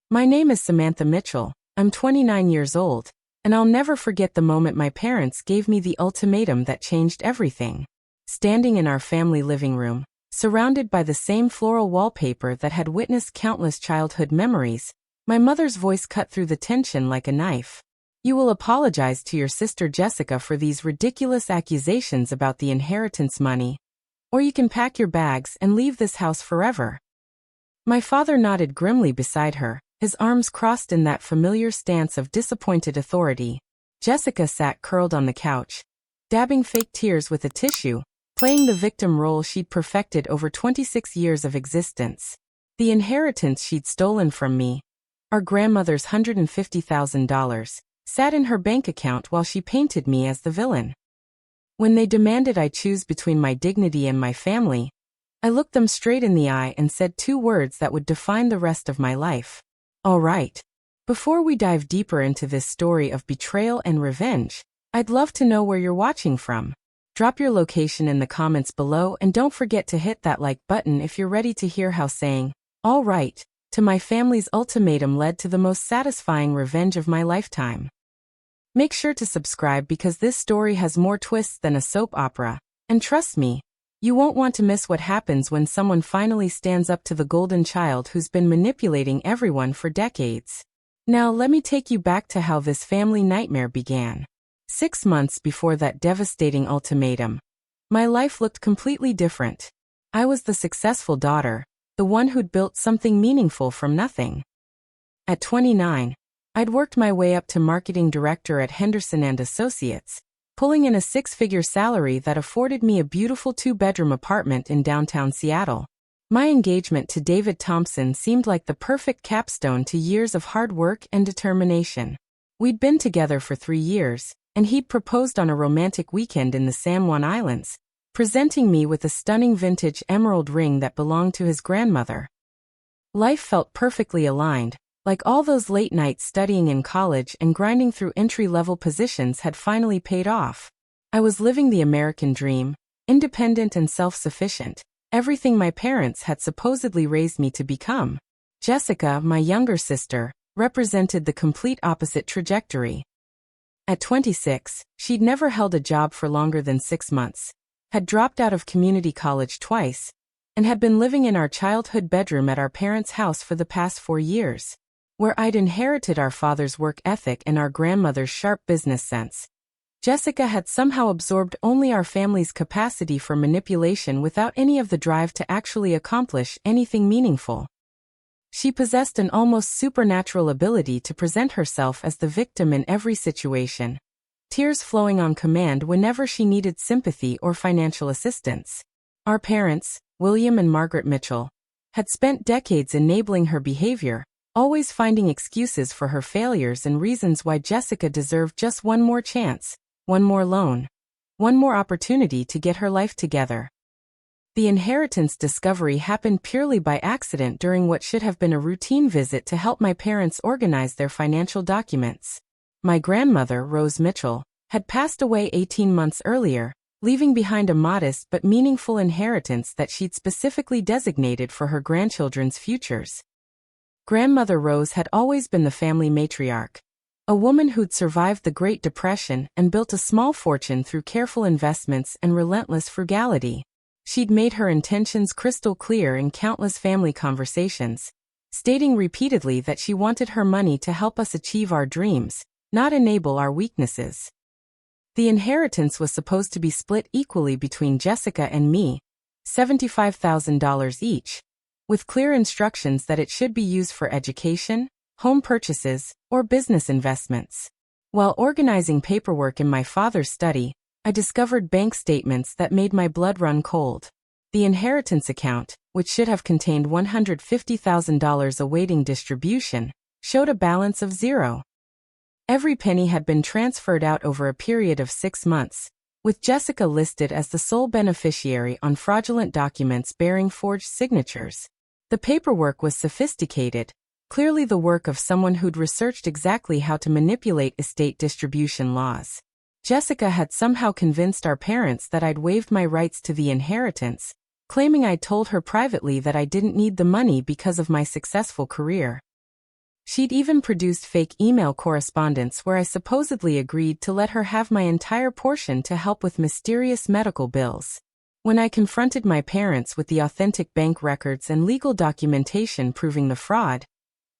My name is Samantha Mitchell. I'm 29 years old, and I'll never forget the moment my parents gave me the ultimatum that changed everything. Standing in our family living room, surrounded by the same floral wallpaper that had witnessed countless childhood memories, my mother's voice cut through the tension like a knife. You will apologize to your sister Jessica for these ridiculous accusations about the inheritance money, or you can pack your bags and leave this house forever. My father nodded grimly beside her, his arms crossed in that familiar stance of disappointed authority. Jessica sat curled on the couch, dabbing fake tears with a tissue, playing the victim role she'd perfected over 26 years of existence. The inheritance she'd stolen from me, our grandmother's $150,000, sat in her bank account while she painted me as the villain. When they demanded I choose between my dignity and my family, I looked them straight in the eye and said two words that would define the rest of my life. All right. Before we dive deeper into this story of betrayal and revenge, I'd love to know where you're watching from. Drop your location in the comments below and don't forget to hit that like button if you're ready to hear how saying, "all right," to my family's ultimatum led to the most satisfying revenge of my lifetime. Make sure to subscribe because this story has more twists than a soap opera, and trust me, you won't want to miss what happens when someone finally stands up to the golden child who's been manipulating everyone for decades. Now let me take you back to how this family nightmare began. 6 months before that devastating ultimatum, my life looked completely different. I was the successful daughter, the one who'd built something meaningful from nothing. At 29, I'd worked my way up to marketing director at Henderson & Associates, pulling in a 6-figure salary that afforded me a beautiful 2-bedroom apartment in downtown Seattle. My engagement to David Thompson seemed like the perfect capstone to years of hard work and determination. We'd been together for 3 years, and he'd proposed on a romantic weekend in the San Juan Islands, presenting me with a stunning vintage emerald ring that belonged to his grandmother. Life felt perfectly aligned, like all those late nights studying in college and grinding through entry-level positions had finally paid off. I was living the American dream, independent and self-sufficient, everything my parents had supposedly raised me to become. Jessica, my younger sister, represented the complete opposite trajectory. At 26, she'd never held a job for longer than 6 months, had dropped out of community college twice, and had been living in our childhood bedroom at our parents' house for the past 4 years. Where I'd inherited our father's work ethic and our grandmother's sharp business sense, Jessica had somehow absorbed only our family's capacity for manipulation without any of the drive to actually accomplish anything meaningful. She possessed an almost supernatural ability to present herself as the victim in every situation, tears flowing on command whenever she needed sympathy or financial assistance. Our parents, William and Margaret Mitchell, had spent decades enabling her behavior, always finding excuses for her failures and reasons why Jessica deserved just one more chance, one more loan, one more opportunity to get her life together. The inheritance discovery happened purely by accident during what should have been a routine visit to help my parents organize their financial documents. My grandmother, Rose Mitchell, had passed away 18 months earlier, leaving behind a modest but meaningful inheritance that she'd specifically designated for her grandchildren's futures. Grandmother Rose had always been the family matriarch, a woman who'd survived the Great Depression and built a small fortune through careful investments and relentless frugality. She'd made her intentions crystal clear in countless family conversations, stating repeatedly that she wanted her money to help us achieve our dreams, not enable our weaknesses. The inheritance was supposed to be split equally between Jessica and me, $75,000 each, with clear instructions that it should be used for education, home purchases, or business investments. While organizing paperwork in my father's study, I discovered bank statements that made my blood run cold. The inheritance account, which should have contained $150,000 awaiting distribution, showed a balance of zero. Every penny had been transferred out over a period of 6 months, with Jessica listed as the sole beneficiary on fraudulent documents bearing forged signatures. The paperwork was sophisticated, clearly the work of someone who'd researched exactly how to manipulate estate distribution laws. Jessica had somehow convinced our parents that I'd waived my rights to the inheritance, claiming I'd told her privately that I didn't need the money because of my successful career. She'd even produced fake email correspondence where I supposedly agreed to let her have my entire portion to help with mysterious medical bills. When I confronted my parents with the authentic bank records and legal documentation proving the fraud,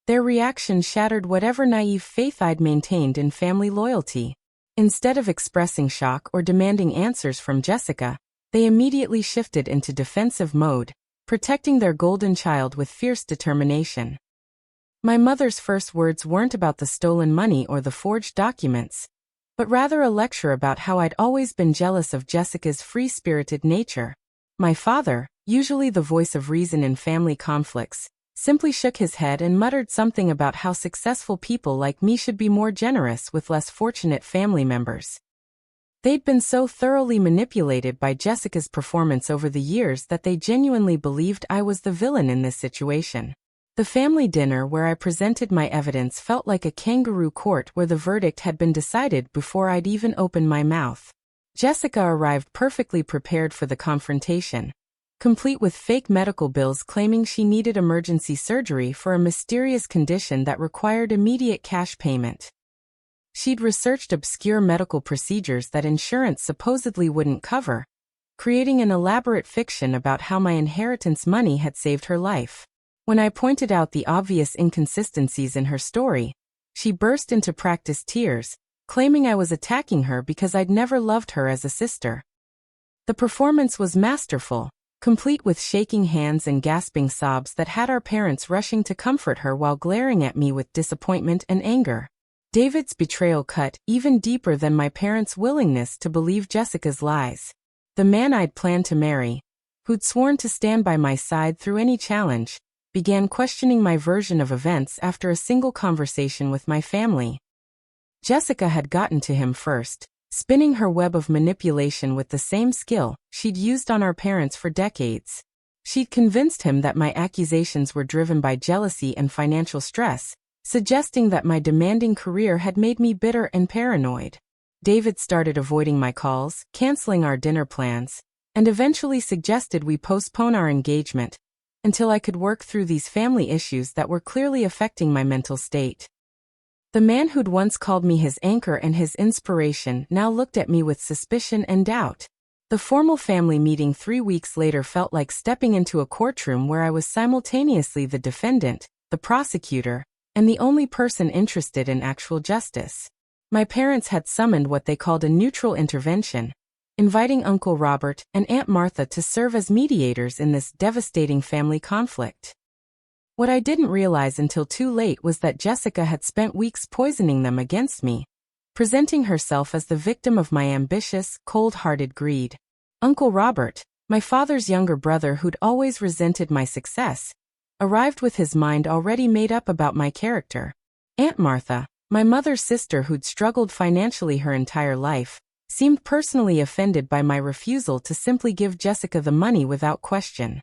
their reaction shattered whatever naive faith I'd maintained in family loyalty. Instead of expressing shock or demanding answers from Jessica, they immediately shifted into defensive mode, protecting their golden child with fierce determination. My mother's first words weren't about the stolen money or the forged documents, but rather a lecture about how I'd always been jealous of Jessica's free-spirited nature. My father, usually the voice of reason in family conflicts, simply shook his head and muttered something about how successful people like me should be more generous with less fortunate family members. They'd been so thoroughly manipulated by Jessica's performance over the years that they genuinely believed I was the villain in this situation. The family dinner where I presented my evidence felt like a kangaroo court where the verdict had been decided before I'd even opened my mouth. Jessica arrived perfectly prepared for the confrontation, complete with fake medical bills claiming she needed emergency surgery for a mysterious condition that required immediate cash payment. She'd researched obscure medical procedures that insurance supposedly wouldn't cover, creating an elaborate fiction about how my inheritance money had saved her life. When I pointed out the obvious inconsistencies in her story, she burst into practiced tears, claiming I was attacking her because I'd never loved her as a sister. The performance was masterful, complete with shaking hands and gasping sobs that had our parents rushing to comfort her while glaring at me with disappointment and anger. David's betrayal cut even deeper than my parents' willingness to believe Jessica's lies. The man I'd planned to marry, who'd sworn to stand by my side through any challenge, began questioning my version of events after a single conversation with my family. Jessica had gotten to him first, spinning her web of manipulation with the same skill she'd used on our parents for decades. She'd convinced him that my accusations were driven by jealousy and financial stress, suggesting that my demanding career had made me bitter and paranoid. David started avoiding my calls, canceling our dinner plans, and eventually suggested we postpone our engagement until I could work through these family issues that were clearly affecting my mental state. The man who'd once called me his anchor and his inspiration now looked at me with suspicion and doubt. The formal family meeting 3 weeks later felt like stepping into a courtroom where I was simultaneously the defendant, the prosecutor, and the only person interested in actual justice. My parents had summoned what they called a neutral intervention, inviting Uncle Robert and Aunt Martha to serve as mediators in this devastating family conflict. What I didn't realize until too late was that Jessica had spent weeks poisoning them against me, presenting herself as the victim of my ambitious, cold-hearted greed. Uncle Robert, my father's younger brother who'd always resented my success, arrived with his mind already made up about my character. Aunt Martha, my mother's sister who'd struggled financially her entire life, seemed personally offended by my refusal to simply give Jessica the money without question.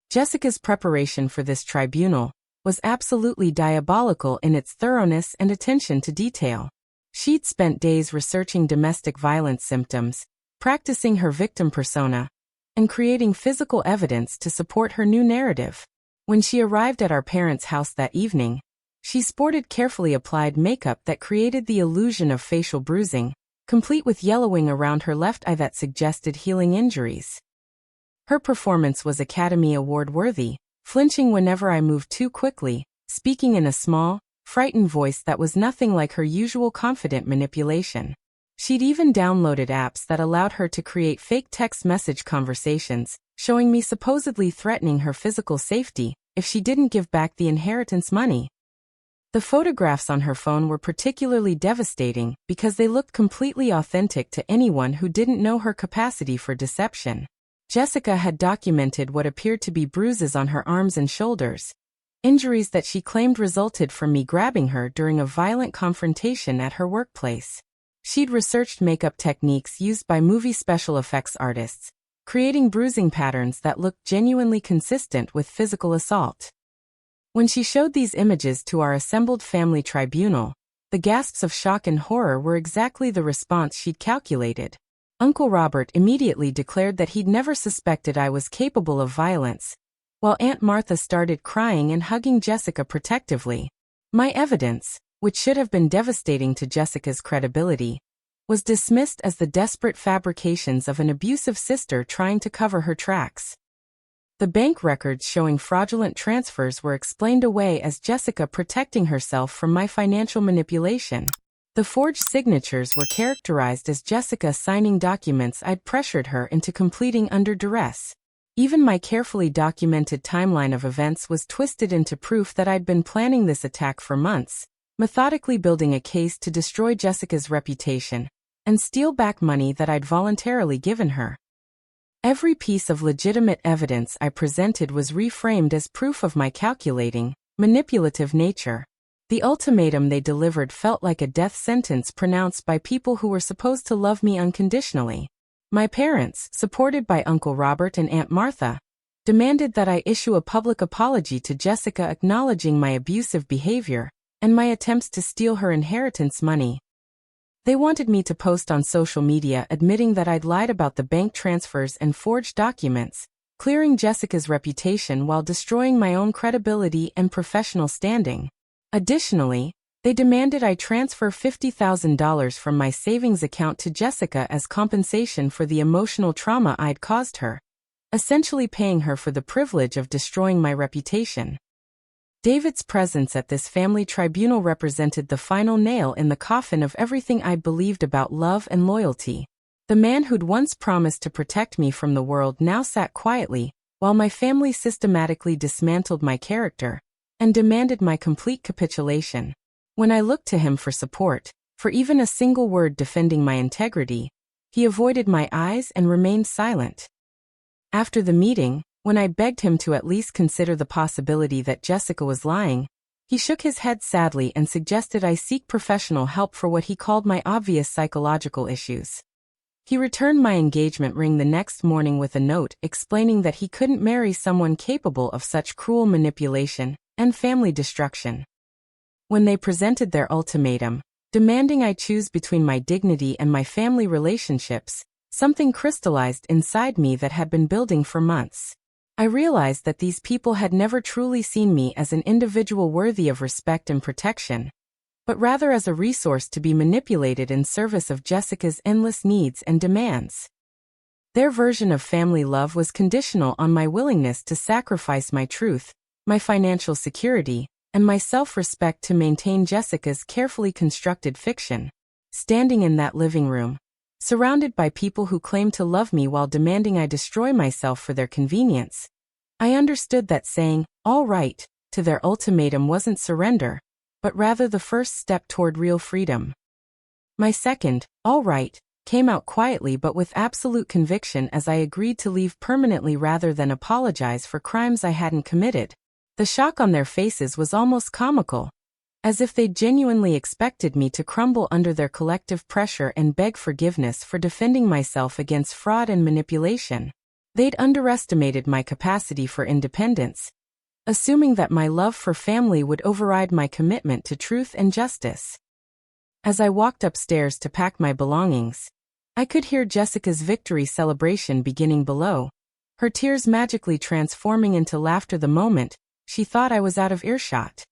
Jessica's preparation for this tribunal was absolutely diabolical in its thoroughness and attention to detail. She'd spent days researching domestic violence symptoms, practicing her victim persona, and creating physical evidence to support her new narrative. When she arrived at our parents' house that evening, she sported carefully applied makeup that created the illusion of facial bruising, complete with yellowing around her left eye that suggested healing injuries. Her performance was Academy Award worthy, flinching whenever I moved too quickly, speaking in a small, frightened voice that was nothing like her usual confident manipulation. She'd even downloaded apps that allowed her to create fake text message conversations, showing me supposedly threatening her physical safety if she didn't give back the inheritance money. The photographs on her phone were particularly devastating because they looked completely authentic to anyone who didn't know her capacity for deception. Jessica had documented what appeared to be bruises on her arms and shoulders, injuries that she claimed resulted from me grabbing her during a violent confrontation at her workplace. She'd researched makeup techniques used by movie special effects artists, creating bruising patterns that looked genuinely consistent with physical assault. When she showed these images to our assembled family tribunal, the gasps of shock and horror were exactly the response she'd calculated. Uncle Robert immediately declared that he'd never suspected I was capable of violence, while Aunt Martha started crying and hugging Jessica protectively. My evidence, which should have been devastating to Jessica's credibility, was dismissed as the desperate fabrications of an abusive sister trying to cover her tracks. The bank records showing fraudulent transfers were explained away as Jessica protecting herself from my financial manipulation. The forged signatures were characterized as Jessica signing documents I'd pressured her into completing under duress. Even my carefully documented timeline of events was twisted into proof that I'd been planning this attack for months, methodically building a case to destroy Jessica's reputation and steal back money that I'd voluntarily given her. Every piece of legitimate evidence I presented was reframed as proof of my calculating, manipulative nature. The ultimatum they delivered felt like a death sentence pronounced by people who were supposed to love me unconditionally. My parents, supported by Uncle Robert and Aunt Martha, demanded that I issue a public apology to Jessica acknowledging my abusive behavior and my attempts to steal her inheritance money. They wanted me to post on social media admitting that I'd lied about the bank transfers and forged documents, clearing Jessica's reputation while destroying my own credibility and professional standing. Additionally, they demanded I transfer $50,000 from my savings account to Jessica as compensation for the emotional trauma I'd caused her, essentially paying her for the privilege of destroying my reputation. David's presence at this family tribunal represented the final nail in the coffin of everything I'd believed about love and loyalty. The man who'd once promised to protect me from the world now sat quietly, while my family systematically dismantled my character and demanded my complete capitulation. When I looked to him for support, for even a single word defending my integrity, he avoided my eyes and remained silent. After the meeting, when I begged him to at least consider the possibility that Jessica was lying, he shook his head sadly and suggested I seek professional help for what he called my obvious psychological issues. He returned my engagement ring the next morning with a note explaining that he couldn't marry someone capable of such cruel manipulation and family destruction. When they presented their ultimatum, demanding I choose between my dignity and my family relationships, something crystallized inside me that had been building for months. I realized that these people had never truly seen me as an individual worthy of respect and protection, but rather as a resource to be manipulated in service of Jessica's endless needs and demands. Their version of family love was conditional on my willingness to sacrifice my truth, my financial security, and my self-respect to maintain Jessica's carefully constructed fiction. Standing in that living room, surrounded by people who claimed to love me while demanding I destroy myself for their convenience, I understood that saying, "all right," to their ultimatum wasn't surrender, but rather the first step toward real freedom. My second, "all right," came out quietly but with absolute conviction as I agreed to leave permanently rather than apologize for crimes I hadn't committed. The shock on their faces was almost comical, as if they genuinely expected me to crumble under their collective pressure and beg forgiveness for defending myself against fraud and manipulation. They'd underestimated my capacity for independence, assuming that my love for family would override my commitment to truth and justice. As I walked upstairs to pack my belongings, I could hear Jessica's victory celebration beginning below, her tears magically transforming into laughter the moment she thought I was out of earshot.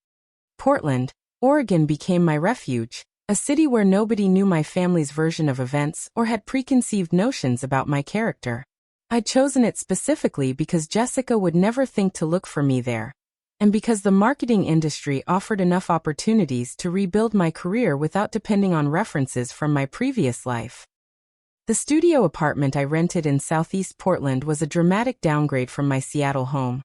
Portland, Oregon became my refuge, a city where nobody knew my family's version of events or had preconceived notions about my character. I'd chosen it specifically because Jessica would never think to look for me there, and because the marketing industry offered enough opportunities to rebuild my career without depending on references from my previous life. The studio apartment I rented in Southeast Portland was a dramatic downgrade from my Seattle home.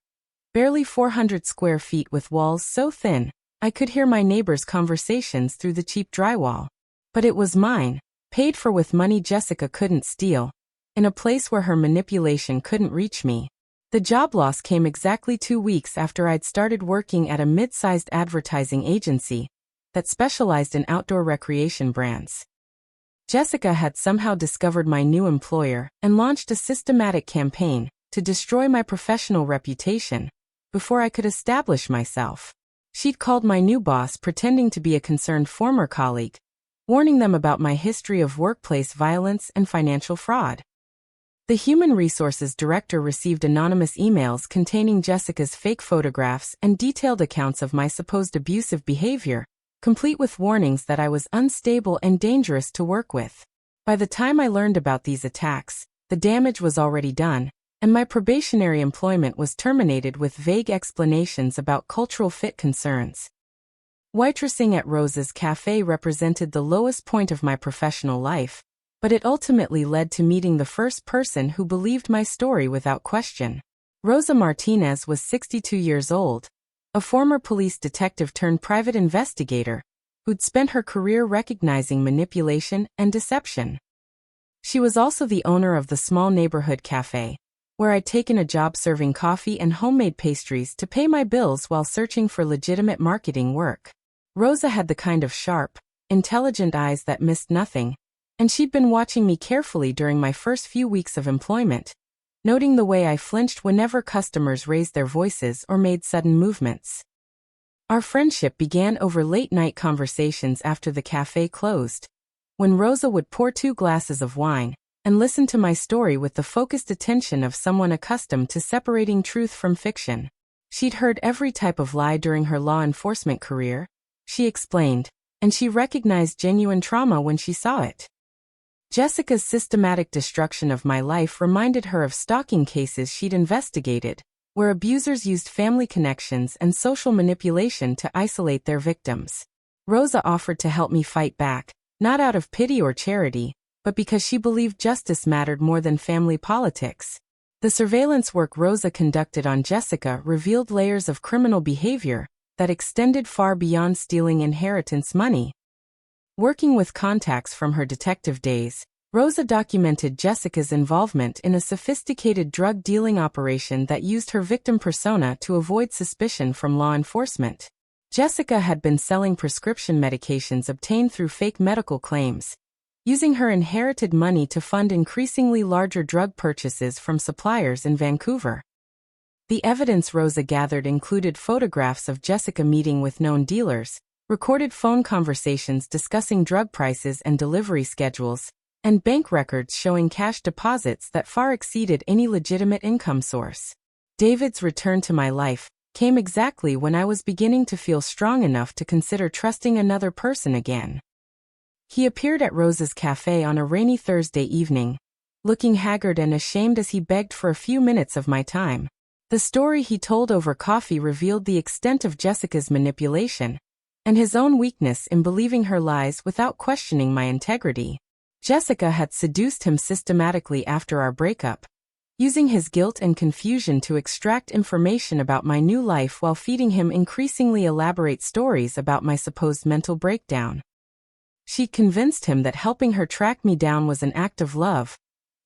Barely 400 square feet with walls so thin, I could hear my neighbors' conversations through the cheap drywall. But it was mine, paid for with money Jessica couldn't steal, in a place where her manipulation couldn't reach me. The job loss came exactly 2 weeks after I'd started working at a mid-sized advertising agency that specialized in outdoor recreation brands. Jessica had somehow discovered my new employer and launched a systematic campaign to destroy my professional reputation before I could establish myself. She'd called my new boss pretending to be a concerned former colleague, warning them about my history of workplace violence and financial fraud. The human resources director received anonymous emails containing Jessica's fake photographs and detailed accounts of my supposed abusive behavior, complete with warnings that I was unstable and dangerous to work with. By the time I learned about these attacks, the damage was already done, and my probationary employment was terminated with vague explanations about cultural fit concerns. Waitressing at Rosa's cafe represented the lowest point of my professional life, but it ultimately led to meeting the first person who believed my story without question. Rosa Martinez was 62 years old, a former police detective turned private investigator, who'd spent her career recognizing manipulation and deception. She was also the owner of the small neighborhood cafe, where I'd taken a job serving coffee and homemade pastries to pay my bills while searching for legitimate marketing work. Rosa had the kind of sharp, intelligent eyes that missed nothing, and she'd been watching me carefully during my first few weeks of employment, noting the way I flinched whenever customers raised their voices or made sudden movements. Our friendship began over late-night conversations after the cafe closed, when Rosa would pour 2 glasses of wine and listen to my story with the focused attention of someone accustomed to separating truth from fiction. She'd heard every type of lie during her law enforcement career, she explained, and she recognized genuine trauma when she saw it. Jessica's systematic destruction of my life reminded her of stalking cases she'd investigated, where abusers used family connections and social manipulation to isolate their victims. Rosa offered to help me fight back, not out of pity or charity, but because she believed justice mattered more than family politics. The surveillance work Rosa conducted on Jessica revealed layers of criminal behavior that extended far beyond stealing inheritance money. Working with contacts from her detective days, Rosa documented Jessica's involvement in a sophisticated drug dealing operation that used her victim persona to avoid suspicion from law enforcement. Jessica had been selling prescription medications obtained through fake medical claims, using her inherited money to fund increasingly larger drug purchases from suppliers in Vancouver. The evidence Rosa gathered included photographs of Jessica meeting with known dealers, recorded phone conversations discussing drug prices and delivery schedules, and bank records showing cash deposits that far exceeded any legitimate income source. David's return to my life came exactly when I was beginning to feel strong enough to consider trusting another person again. He appeared at Rosa's cafe on a rainy Thursday evening, looking haggard and ashamed as he begged for a few minutes of my time. The story he told over coffee revealed the extent of Jessica's manipulation, and his own weakness in believing her lies without questioning my integrity. Jessica had seduced him systematically after our breakup, using his guilt and confusion to extract information about my new life while feeding him increasingly elaborate stories about my supposed mental breakdown. She convinced him that helping her track me down was an act of love,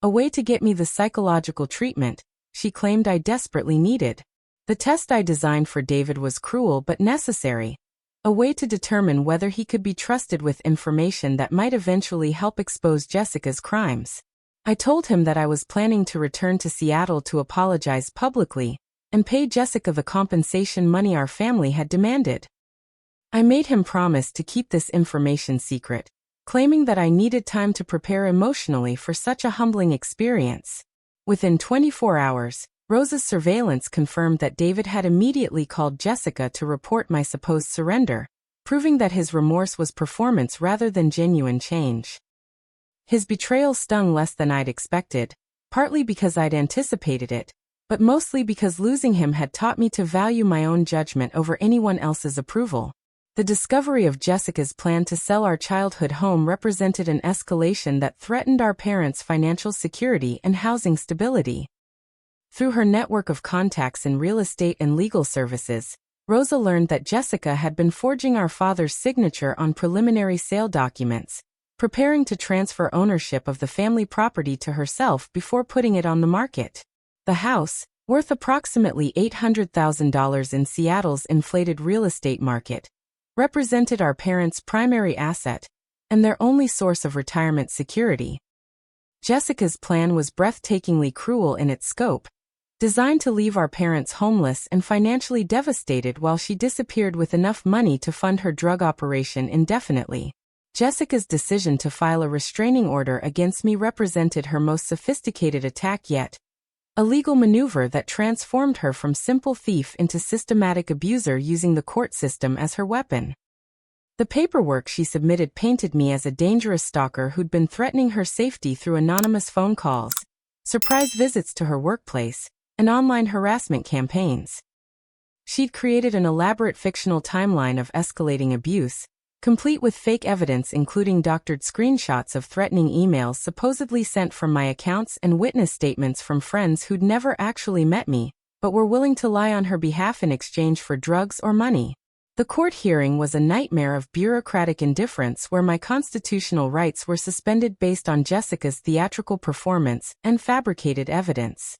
a way to get me the psychological treatment she claimed I desperately needed. The test I designed for David was cruel but necessary, a way to determine whether he could be trusted with information that might eventually help expose Jessica's crimes. I told him that I was planning to return to Seattle to apologize publicly and pay Jessica the compensation money our family had demanded. I made him promise to keep this information secret, claiming that I needed time to prepare emotionally for such a humbling experience. Within 24 hours, Rosa's surveillance confirmed that David had immediately called Jessica to report my supposed surrender, proving that his remorse was performance rather than genuine change. His betrayal stung less than I'd expected, partly because I'd anticipated it, but mostly because losing him had taught me to value my own judgment over anyone else's approval. The discovery of Jessica's plan to sell our childhood home represented an escalation that threatened our parents' financial security and housing stability. Through her network of contacts in real estate and legal services, Rosa learned that Jessica had been forging our father's signature on preliminary sale documents, preparing to transfer ownership of the family property to herself before putting it on the market. The house, worth approximately $800,000 in Seattle's inflated real estate market, represented our parents' primary asset and their only source of retirement security. Jessica's plan was breathtakingly cruel in its scope, designed to leave our parents homeless and financially devastated while she disappeared with enough money to fund her drug operation indefinitely. Jessica's decision to file a restraining order against me represented her most sophisticated attack yet, a legal maneuver that transformed her from simple thief into systematic abuser using the court system as her weapon. The paperwork she submitted painted me as a dangerous stalker who'd been threatening her safety through anonymous phone calls, surprise visits to her workplace, and online harassment campaigns. She'd created an elaborate fictional timeline of escalating abuse, complete with fake evidence including doctored screenshots of threatening emails supposedly sent from my accounts and witness statements from friends who'd never actually met me, but were willing to lie on her behalf in exchange for drugs or money. The court hearing was a nightmare of bureaucratic indifference where my constitutional rights were suspended based on Jessica's theatrical performance and fabricated evidence.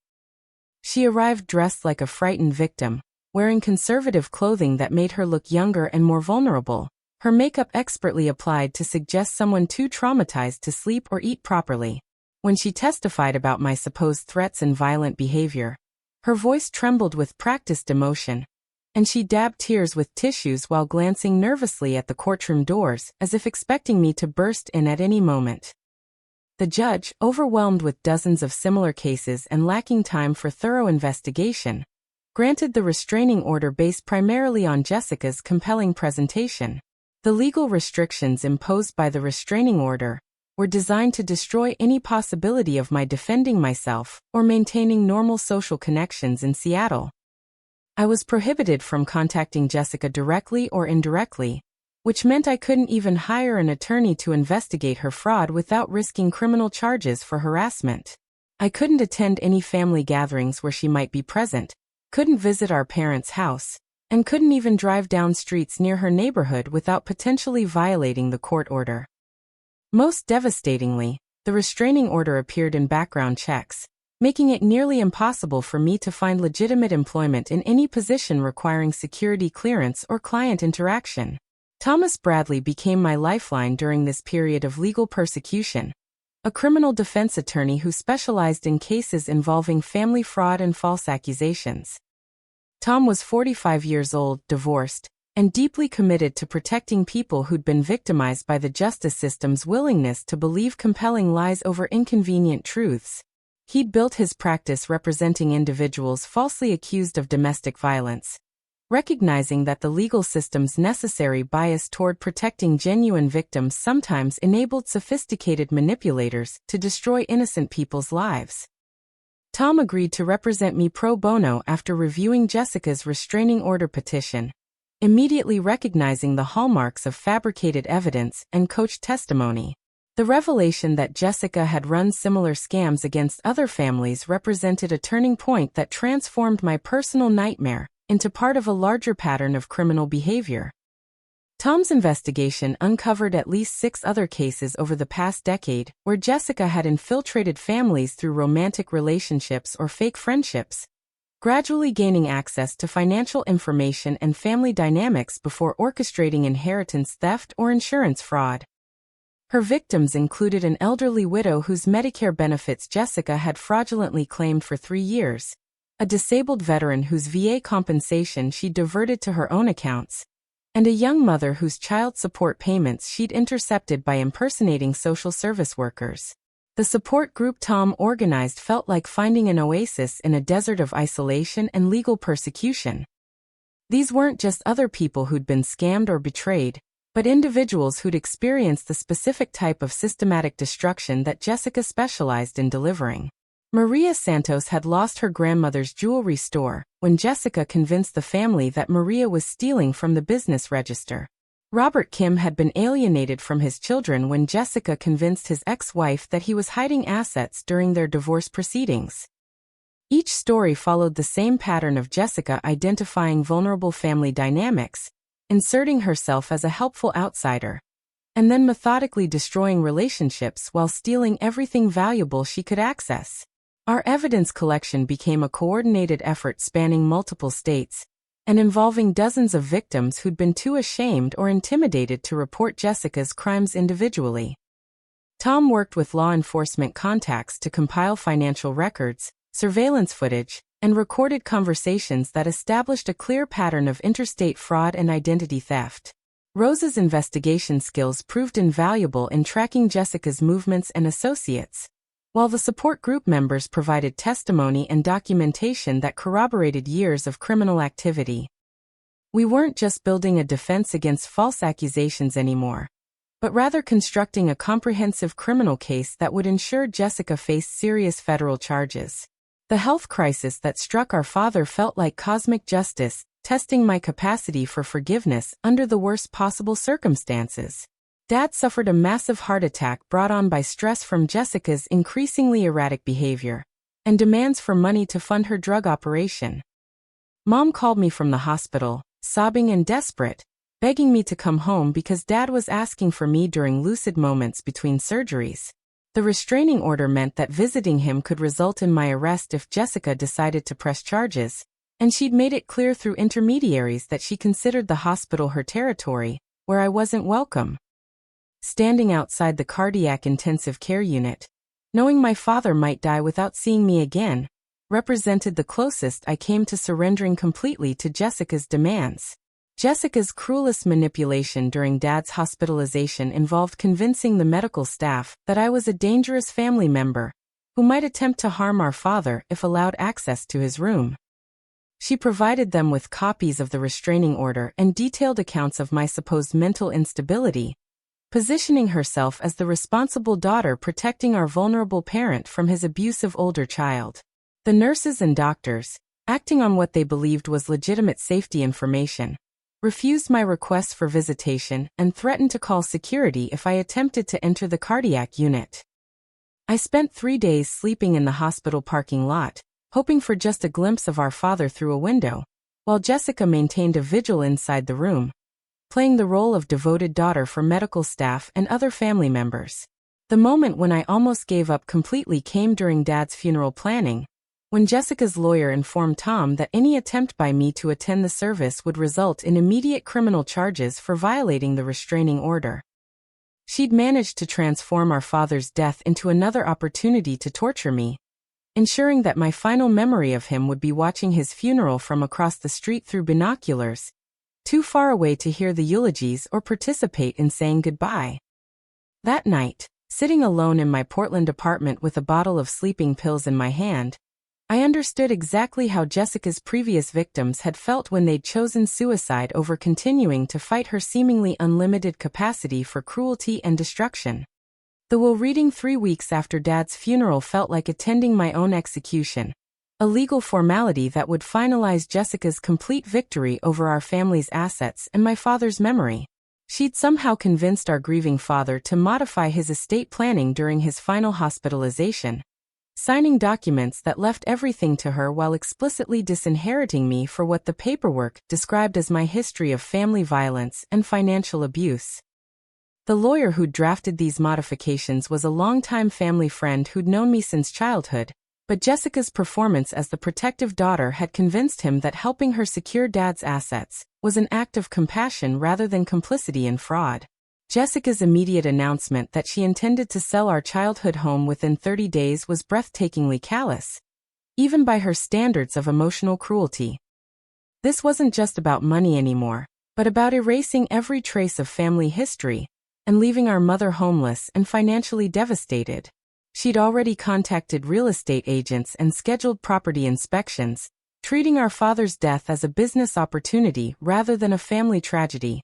She arrived dressed like a frightened victim, wearing conservative clothing that made her look younger and more vulnerable, her makeup expertly applied to suggest someone too traumatized to sleep or eat properly. When she testified about my supposed threats and violent behavior, her voice trembled with practiced emotion, and she dabbed tears with tissues while glancing nervously at the courtroom doors as if expecting me to burst in at any moment. The judge, overwhelmed with dozens of similar cases and lacking time for thorough investigation, granted the restraining order based primarily on Jessica's compelling presentation. The legal restrictions imposed by the restraining order were designed to destroy any possibility of my defending myself or maintaining normal social connections in Seattle. I was prohibited from contacting Jessica directly or indirectly, which meant I couldn't even hire an attorney to investigate her fraud without risking criminal charges for harassment. I couldn't attend any family gatherings where she might be present, couldn't visit our parents' house, and couldn't even drive down streets near her neighborhood without potentially violating the court order. Most devastatingly, the restraining order appeared in background checks, making it nearly impossible for me to find legitimate employment in any position requiring security clearance or client interaction. Thomas Bradley became my lifeline during this period of legal persecution, a criminal defense attorney who specialized in cases involving family fraud and false accusations. Tom was 45 years old, divorced, and deeply committed to protecting people who'd been victimized by the justice system's willingness to believe compelling lies over inconvenient truths. He'd built his practice representing individuals falsely accused of domestic violence, recognizing that the legal system's necessary bias toward protecting genuine victims sometimes enabled sophisticated manipulators to destroy innocent people's lives. Tom agreed to represent me pro bono after reviewing Jessica's restraining order petition, immediately recognizing the hallmarks of fabricated evidence and coached testimony. The revelation that Jessica had run similar scams against other families represented a turning point that transformed my personal nightmare into part of a larger pattern of criminal behavior. Tom's investigation uncovered at least 6 other cases over the past decade where Jessica had infiltrated families through romantic relationships or fake friendships, gradually gaining access to financial information and family dynamics before orchestrating inheritance theft or insurance fraud. Her victims included an elderly widow whose Medicare benefits Jessica had fraudulently claimed for 3 years, a disabled veteran whose VA compensation she'd diverted to her own accounts, and a young mother whose child support payments she'd intercepted by impersonating social service workers. The support group Tom organized felt like finding an oasis in a desert of isolation and legal persecution. These weren't just other people who'd been scammed or betrayed, but individuals who'd experienced the specific type of systematic destruction that Jessica specialized in delivering. Maria Santos had lost her grandmother's jewelry store when Jessica convinced the family that Maria was stealing from the business register. Robert Kim had been alienated from his children when Jessica convinced his ex-wife that he was hiding assets during their divorce proceedings. Each story followed the same pattern of Jessica identifying vulnerable family dynamics, inserting herself as a helpful outsider, and then methodically destroying relationships while stealing everything valuable she could access. Our evidence collection became a coordinated effort spanning multiple states, and involving dozens of victims who'd been too ashamed or intimidated to report Jessica's crimes individually. Tom worked with law enforcement contacts to compile financial records, surveillance footage, and recorded conversations that established a clear pattern of interstate fraud and identity theft. Rose's investigation skills proved invaluable in tracking Jessica's movements and associates, while the support group members provided testimony and documentation that corroborated years of criminal activity. We weren't just building a defense against false accusations anymore, but rather constructing a comprehensive criminal case that would ensure Jessica faced serious federal charges. The health crisis that struck our father felt like cosmic justice, testing my capacity for forgiveness under the worst possible circumstances. Dad suffered a massive heart attack brought on by stress from Jessica's increasingly erratic behavior and demands for money to fund her drug operation. Mom called me from the hospital, sobbing and desperate, begging me to come home because Dad was asking for me during lucid moments between surgeries. The restraining order meant that visiting him could result in my arrest if Jessica decided to press charges, and she'd made it clear through intermediaries that she considered the hospital her territory, where I wasn't welcome. Standing outside the cardiac intensive care unit, knowing my father might die without seeing me again, represented the closest I came to surrendering completely to Jessica's demands. Jessica's cruelest manipulation during Dad's hospitalization involved convincing the medical staff that I was a dangerous family member who might attempt to harm our father if allowed access to his room. She provided them with copies of the restraining order and detailed accounts of my supposed mental instability, positioning herself as the responsible daughter protecting our vulnerable parent from his abusive older child. The nurses and doctors, acting on what they believed was legitimate safety information, refused my request for visitation and threatened to call security if I attempted to enter the cardiac unit. I spent 3 days sleeping in the hospital parking lot, hoping for just a glimpse of our father through a window, while Jessica maintained a vigil inside the room, playing the role of devoted daughter for medical staff and other family members. The moment when I almost gave up completely came during Dad's funeral planning, when Jessica's lawyer informed Tom that any attempt by me to attend the service would result in immediate criminal charges for violating the restraining order. She'd managed to transform our father's death into another opportunity to torture me, ensuring that my final memory of him would be watching his funeral from across the street through binoculars, too far away to hear the eulogies or participate in saying goodbye. That night, sitting alone in my Portland apartment with a bottle of sleeping pills in my hand, I understood exactly how Jessica's previous victims had felt when they'd chosen suicide over continuing to fight her seemingly unlimited capacity for cruelty and destruction. The will reading 3 weeks after Dad's funeral felt like attending my own execution, a legal formality that would finalize Jessica's complete victory over our family's assets and my father's memory. She'd somehow convinced our grieving father to modify his estate planning during his final hospitalization, signing documents that left everything to her while explicitly disinheriting me for what the paperwork described as my history of family violence and financial abuse. The lawyer who'd drafted these modifications was a longtime family friend who'd known me since childhood, but Jessica's performance as the protective daughter had convinced him that helping her secure Dad's assets was an act of compassion rather than complicity in fraud. Jessica's immediate announcement that she intended to sell our childhood home within 30 days was breathtakingly callous, even by her standards of emotional cruelty. This wasn't just about money anymore, but about erasing every trace of family history and leaving our mother homeless and financially devastated. She'd already contacted real estate agents and scheduled property inspections, treating our father's death as a business opportunity rather than a family tragedy.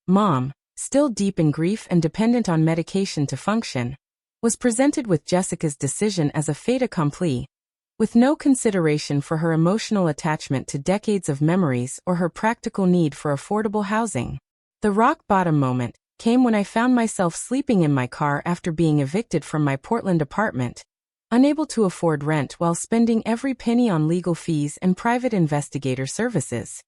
Mom, still deep in grief and dependent on medication to function, was presented with Jessica's decision as a fait accompli, with no consideration for her emotional attachment to decades of memories or her practical need for affordable housing. The rock-bottom moment came when I found myself sleeping in my car after being evicted from my Portland apartment, unable to afford rent while spending every penny on legal fees and private investigator services.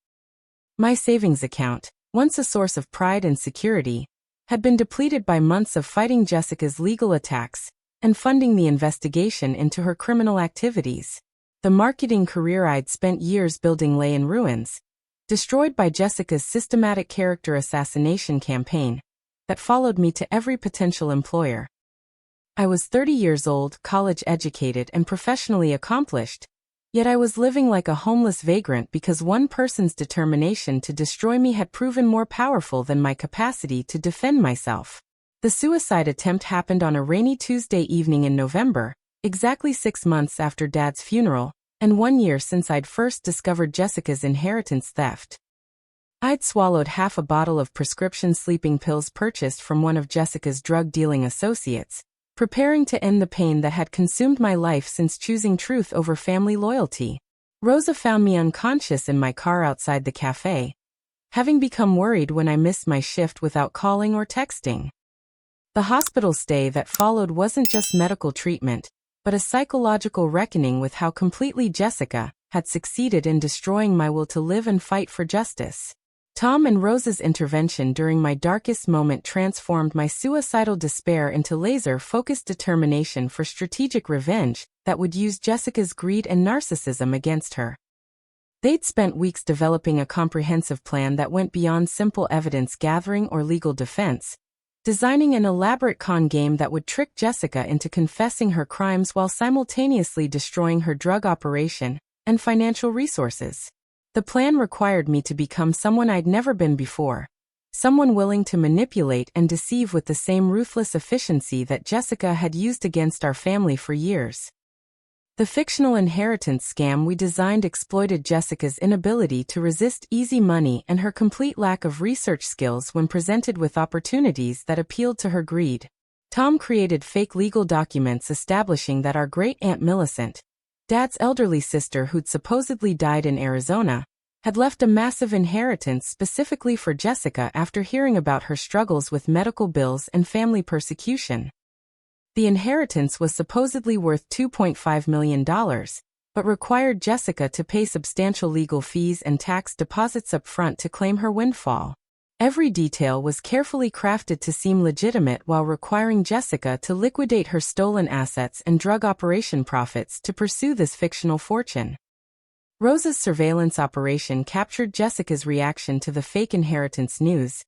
My savings account, once a source of pride and security, had been depleted by months of fighting Jessica's legal attacks and funding the investigation into her criminal activities. The marketing career I'd spent years building lay in ruins, destroyed by Jessica's systematic character assassination campaign that followed me to every potential employer. I was 30 years old, college-educated and professionally accomplished, Yet I was living like a homeless vagrant because one person's determination to destroy me had proven more powerful than my capacity to defend myself. The suicide attempt happened on a rainy Tuesday evening in November, exactly 6 months after Dad's funeral, and 1 year since I'd first discovered Jessica's inheritance theft. I'd swallowed half a bottle of prescription sleeping pills purchased from one of Jessica's drug-dealing associates, preparing to end the pain that had consumed my life since choosing truth over family loyalty. Rosa found me unconscious in my car outside the cafe, having become worried when I missed my shift without calling or texting. The hospital stay that followed wasn't just medical treatment, but a psychological reckoning with how completely Jessica had succeeded in destroying my will to live and fight for justice. Tom and Rosa's intervention during my darkest moment transformed my suicidal despair into laser-focused determination for strategic revenge that would use Jessica's greed and narcissism against her. They'd spent weeks developing a comprehensive plan that went beyond simple evidence gathering or legal defense, designing an elaborate con game that would trick Jessica into confessing her crimes while simultaneously destroying her drug operation and financial resources. The plan required me to become someone I'd never been before, someone willing to manipulate and deceive with the same ruthless efficiency that Jessica had used against our family for years. The fictional inheritance scam we designed exploited Jessica's inability to resist easy money and her complete lack of research skills when presented with opportunities that appealed to her greed. Tom created fake legal documents establishing that our great-aunt Millicent, Dad's elderly sister who'd supposedly died in Arizona, had left a massive inheritance specifically for Jessica after hearing about her struggles with medical bills and family persecution. The inheritance was supposedly worth $2.5 million, but required Jessica to pay substantial legal fees and tax deposits up front to claim her windfall. Every detail was carefully crafted to seem legitimate while requiring Jessica to liquidate her stolen assets and drug operation profits to pursue this fictional fortune. Rosa's surveillance operation captured Jessica's reaction to the fake inheritance news,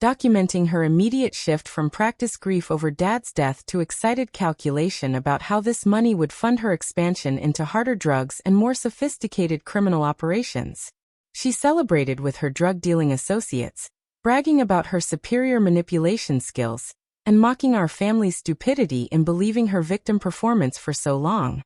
documenting her immediate shift from practiced grief over Dad's death to excited calculation about how this money would fund her expansion into harder drugs and more sophisticated criminal operations. She celebrated with her drug-dealing associates, bragging about her superior manipulation skills, and mocking our family's stupidity in believing her victim performance for so long.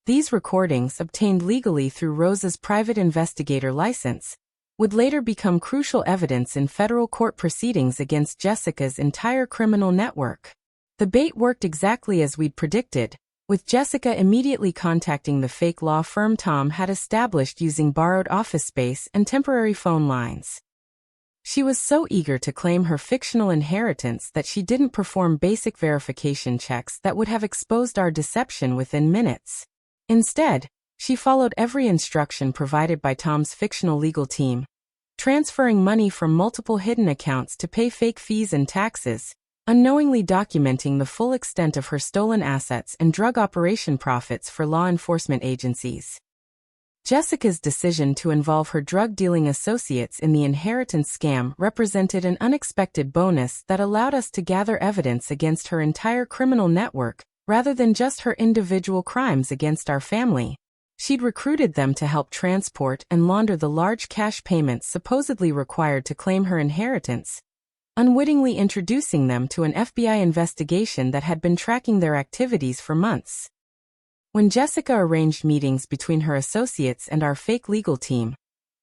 These recordings, obtained legally through Rosa's private investigator license, would later become crucial evidence in federal court proceedings against Jessica's entire criminal network. The bait worked exactly as we'd predicted, with Jessica immediately contacting the fake law firm Tom had established using borrowed office space and temporary phone lines. She was so eager to claim her fictional inheritance that she didn't perform basic verification checks that would have exposed our deception within minutes. Instead, she followed every instruction provided by Tom's fictional legal team, transferring money from multiple hidden accounts to pay fake fees and taxes, unknowingly documenting the full extent of her stolen assets and drug operation profits for law enforcement agencies. Jessica's decision to involve her drug-dealing associates in the inheritance scam represented an unexpected bonus that allowed us to gather evidence against her entire criminal network, rather than just her individual crimes against our family. She'd recruited them to help transport and launder the large cash payments supposedly required to claim her inheritance, unwittingly introducing them to an FBI investigation that had been tracking their activities for months. When Jessica arranged meetings between her associates and our fake legal team,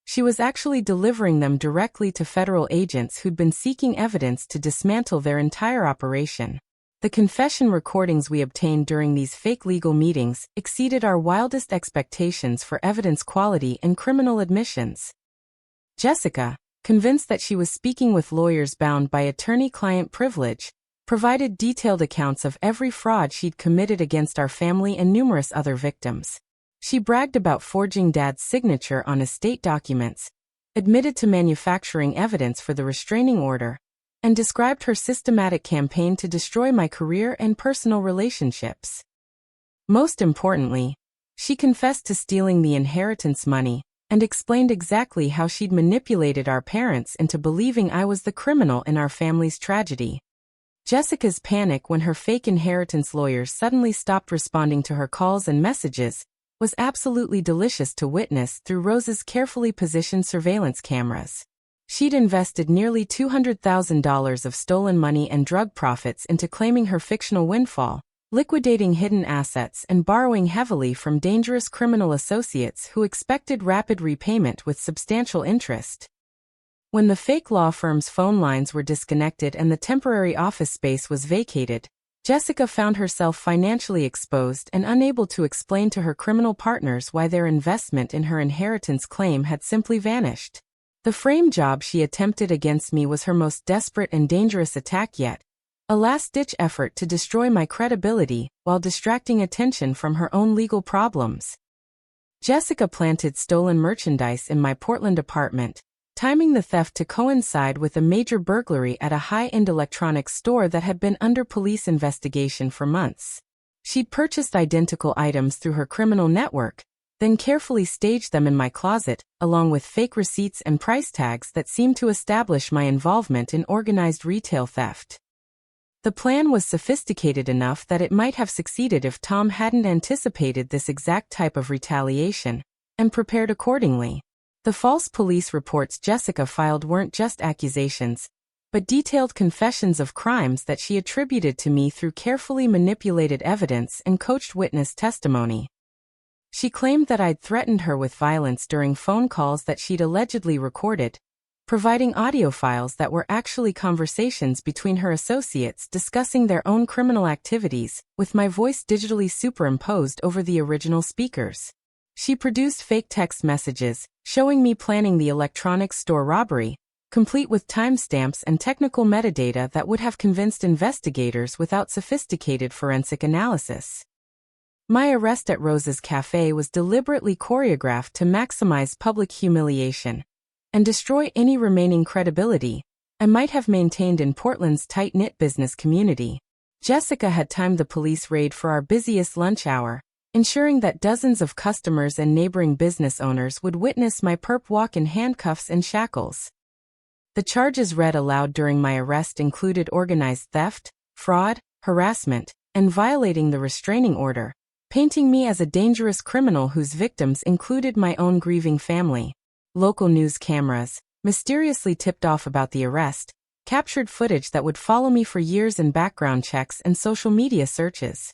she was actually delivering them directly to federal agents who'd been seeking evidence to dismantle their entire operation. The confession recordings we obtained during these fake legal meetings exceeded our wildest expectations for evidence quality and criminal admissions. Jessica, convinced that she was speaking with lawyers bound by attorney-client privilege, provided detailed accounts of every fraud she'd committed against our family and numerous other victims. She bragged about forging Dad's signature on estate documents, admitted to manufacturing evidence for the restraining order, and described her systematic campaign to destroy my career and personal relationships. Most importantly, she confessed to stealing the inheritance money and explained exactly how she'd manipulated our parents into believing I was the criminal in our family's tragedy. Jessica's panic when her fake inheritance lawyers suddenly stopped responding to her calls and messages was absolutely delicious to witness through Rose's carefully positioned surveillance cameras. She'd invested nearly $200,000 of stolen money and drug profits into claiming her fictional windfall, liquidating hidden assets and borrowing heavily from dangerous criminal associates who expected rapid repayment with substantial interest. When the fake law firm's phone lines were disconnected and the temporary office space was vacated, Jessica found herself financially exposed and unable to explain to her criminal partners why their investment in her inheritance claim had simply vanished. The frame job she attempted against me was her most desperate and dangerous attack yet, a last-ditch effort to destroy my credibility while distracting attention from her own legal problems. Jessica planted stolen merchandise in my Portland apartment, timing the theft to coincide with a major burglary at a high-end electronics store that had been under police investigation for months. She'd purchased identical items through her criminal network, then carefully staged them in my closet, along with fake receipts and price tags that seemed to establish my involvement in organized retail theft. The plan was sophisticated enough that it might have succeeded if Tom hadn't anticipated this exact type of retaliation and prepared accordingly. The false police reports Jessica filed weren't just accusations, but detailed confessions of crimes that she attributed to me through carefully manipulated evidence and coached witness testimony. She claimed that I'd threatened her with violence during phone calls that she'd allegedly recorded, providing audio files that were actually conversations between her associates discussing their own criminal activities, with my voice digitally superimposed over the original speakers. She produced fake text messages, showing me planning the electronics store robbery, complete with timestamps and technical metadata that would have convinced investigators without sophisticated forensic analysis. My arrest at Rose's Cafe was deliberately choreographed to maximize public humiliation and destroy any remaining credibility I might have maintained in Portland's tight-knit business community. Jessica had timed the police raid for our busiest lunch hour, ensuring that dozens of customers and neighboring business owners would witness my perp walk in handcuffs and shackles. The charges read aloud during my arrest included organized theft, fraud, harassment, and violating the restraining order, painting me as a dangerous criminal whose victims included my own grieving family. Local news cameras, mysteriously tipped off about the arrest, captured footage that would follow me for years in background checks and social media searches.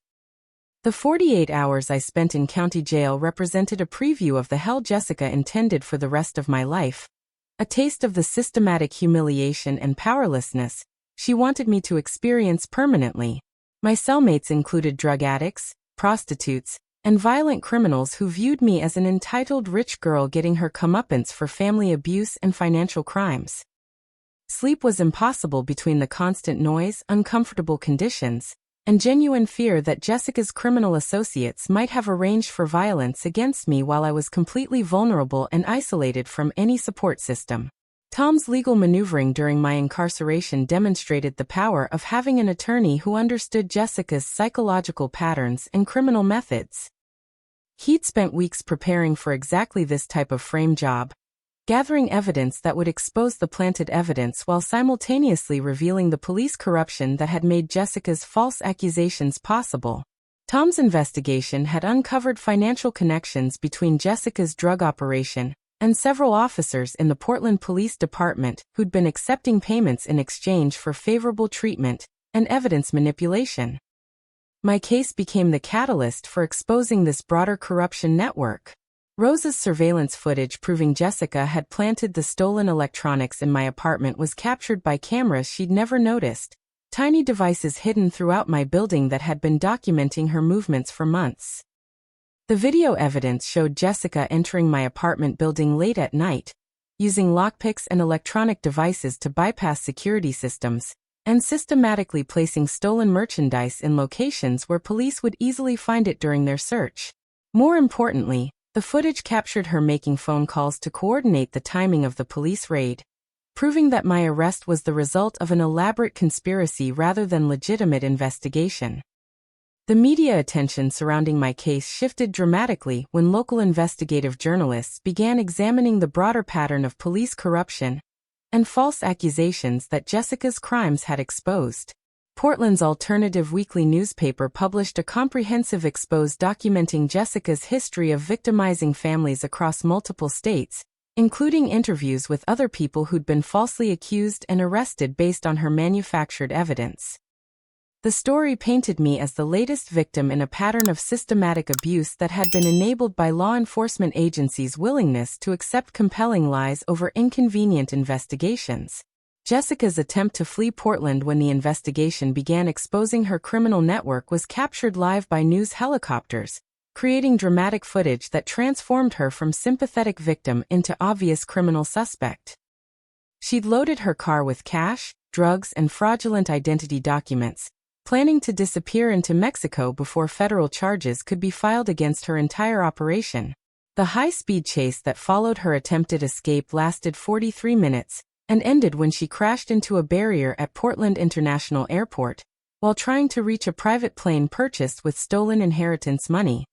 The 48 hours I spent in county jail represented a preview of the hell Jessica intended for the rest of my life, a taste of the systematic humiliation and powerlessness she wanted me to experience permanently. My cellmates included drug addicts, prostitutes, and violent criminals who viewed me as an entitled rich girl getting her comeuppance for family abuse and financial crimes. Sleep was impossible between the constant noise, uncomfortable conditions, and genuine fear that Jessica's criminal associates might have arranged for violence against me while I was completely vulnerable and isolated from any support system. Tom's legal maneuvering during my incarceration demonstrated the power of having an attorney who understood Jessica's psychological patterns and criminal methods. He'd spent weeks preparing for exactly this type of frame job, gathering evidence that would expose the planted evidence while simultaneously revealing the police corruption that had made Jessica's false accusations possible. Tom's investigation had uncovered financial connections between Jessica's drug operation and several officers in the Portland Police Department who'd been accepting payments in exchange for favorable treatment and evidence manipulation. My case became the catalyst for exposing this broader corruption network. Rose's surveillance footage proving Jessica had planted the stolen electronics in my apartment was captured by cameras she'd never noticed, tiny devices hidden throughout my building that had been documenting her movements for months. The video evidence showed Jessica entering my apartment building late at night, using lockpicks and electronic devices to bypass security systems, and systematically placing stolen merchandise in locations where police would easily find it during their search. More importantly, the footage captured her making phone calls to coordinate the timing of the police raid, proving that my arrest was the result of an elaborate conspiracy rather than legitimate investigation. The media attention surrounding my case shifted dramatically when local investigative journalists began examining the broader pattern of police corruption and false accusations that Jessica's crimes had exposed. Portland's alternative weekly newspaper published a comprehensive expose documenting Jessica's history of victimizing families across multiple states, including interviews with other people who'd been falsely accused and arrested based on her manufactured evidence. The story painted me as the latest victim in a pattern of systematic abuse that had been enabled by law enforcement agencies' willingness to accept compelling lies over inconvenient investigations. Jessica's attempt to flee Portland when the investigation began exposing her criminal network was captured live by news helicopters, creating dramatic footage that transformed her from sympathetic victim into obvious criminal suspect. She'd loaded her car with cash, drugs, and fraudulent identity documents, planning to disappear into Mexico before federal charges could be filed against her entire operation. The high-speed chase that followed her attempted escape lasted 43 minutes, and ended when she crashed into a barrier at Portland International Airport, while trying to reach a private plane purchased with stolen inheritance money.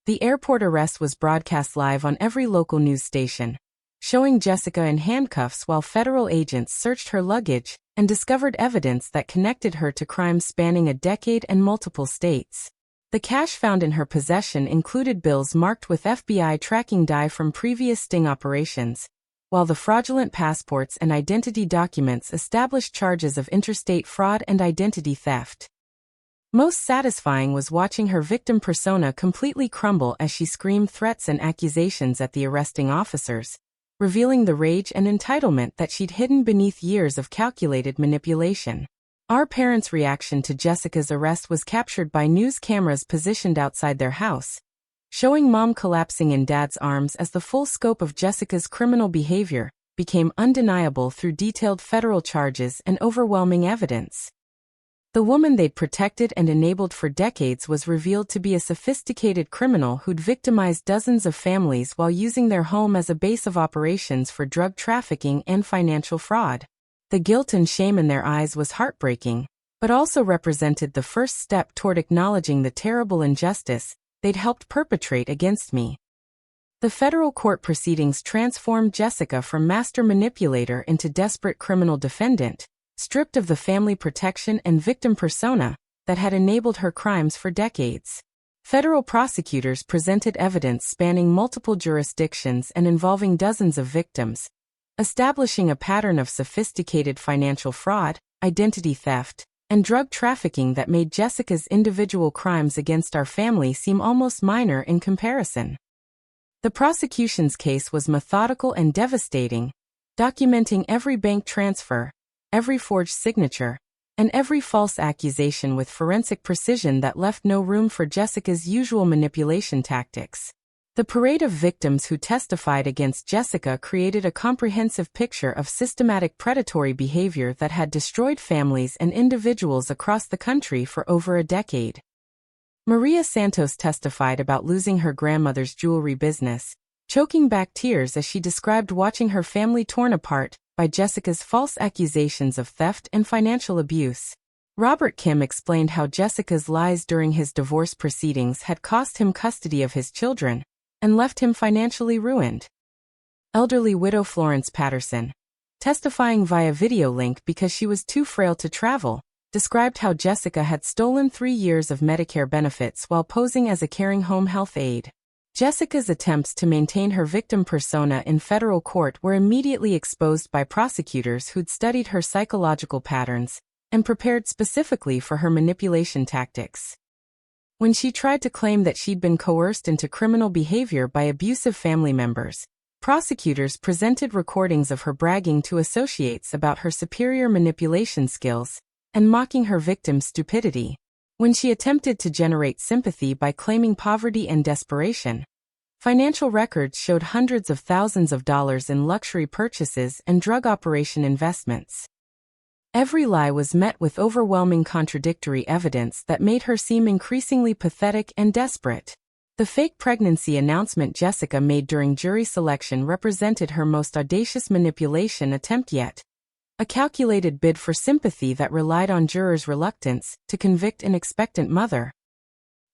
The airport arrest was broadcast live on every local news station, showing Jessica in handcuffs while federal agents searched her luggage and discovered evidence that connected her to crimes spanning a decade and multiple states. The cash found in her possession included bills marked with FBI tracking dye from previous sting operations, while the fraudulent passports and identity documents established charges of interstate fraud and identity theft. Most satisfying was watching her victim persona completely crumble as she screamed threats and accusations at the arresting officers, revealing the rage and entitlement that she'd hidden beneath years of calculated manipulation. Our parents' reaction to Jessica's arrest was captured by news cameras positioned outside their house, showing Mom collapsing in Dad's arms as the full scope of Jessica's criminal behavior became undeniable through detailed federal charges and overwhelming evidence. The woman they'd protected and enabled for decades was revealed to be a sophisticated criminal who'd victimized dozens of families while using their home as a base of operations for drug trafficking and financial fraud. The guilt and shame in their eyes was heartbreaking, but also represented the first step toward acknowledging the terrible injustice they'd helped perpetrate against me. The federal court proceedings transformed Jessica from master manipulator into desperate criminal defendant, stripped of the family protection and victim persona that had enabled her crimes for decades. Federal prosecutors presented evidence spanning multiple jurisdictions and involving dozens of victims, establishing a pattern of sophisticated financial fraud, identity theft, and drug trafficking that made Jessica's individual crimes against our family seem almost minor in comparison. The prosecution's case was methodical and devastating, documenting every bank transfer, every forged signature, and every false accusation with forensic precision that left no room for Jessica's usual manipulation tactics. The parade of victims who testified against Jessica created a comprehensive picture of systematic predatory behavior that had destroyed families and individuals across the country for over a decade. Maria Santos testified about losing her grandmother's jewelry business, choking back tears as she described watching her family torn apart by Jessica's false accusations of theft and financial abuse. Robert Kim explained how Jessica's lies during his divorce proceedings had cost him custody of his children and left him financially ruined. Elderly widow Florence Patterson, testifying via video link because she was too frail to travel, described how Jessica had stolen 3 years of Medicare benefits while posing as a caring home health aide. Jessica's attempts to maintain her victim persona in federal court were immediately exposed by prosecutors who'd studied her psychological patterns and prepared specifically for her manipulation tactics. When she tried to claim that she'd been coerced into criminal behavior by abusive family members, prosecutors presented recordings of her bragging to associates about her superior manipulation skills and mocking her victim's stupidity. When she attempted to generate sympathy by claiming poverty and desperation, financial records showed hundreds of thousands of dollars in luxury purchases and drug operation investments. Every lie was met with overwhelming contradictory evidence that made her seem increasingly pathetic and desperate. The fake pregnancy announcement Jessica made during jury selection represented her most audacious manipulation attempt yet, a calculated bid for sympathy that relied on jurors' reluctance to convict an expectant mother.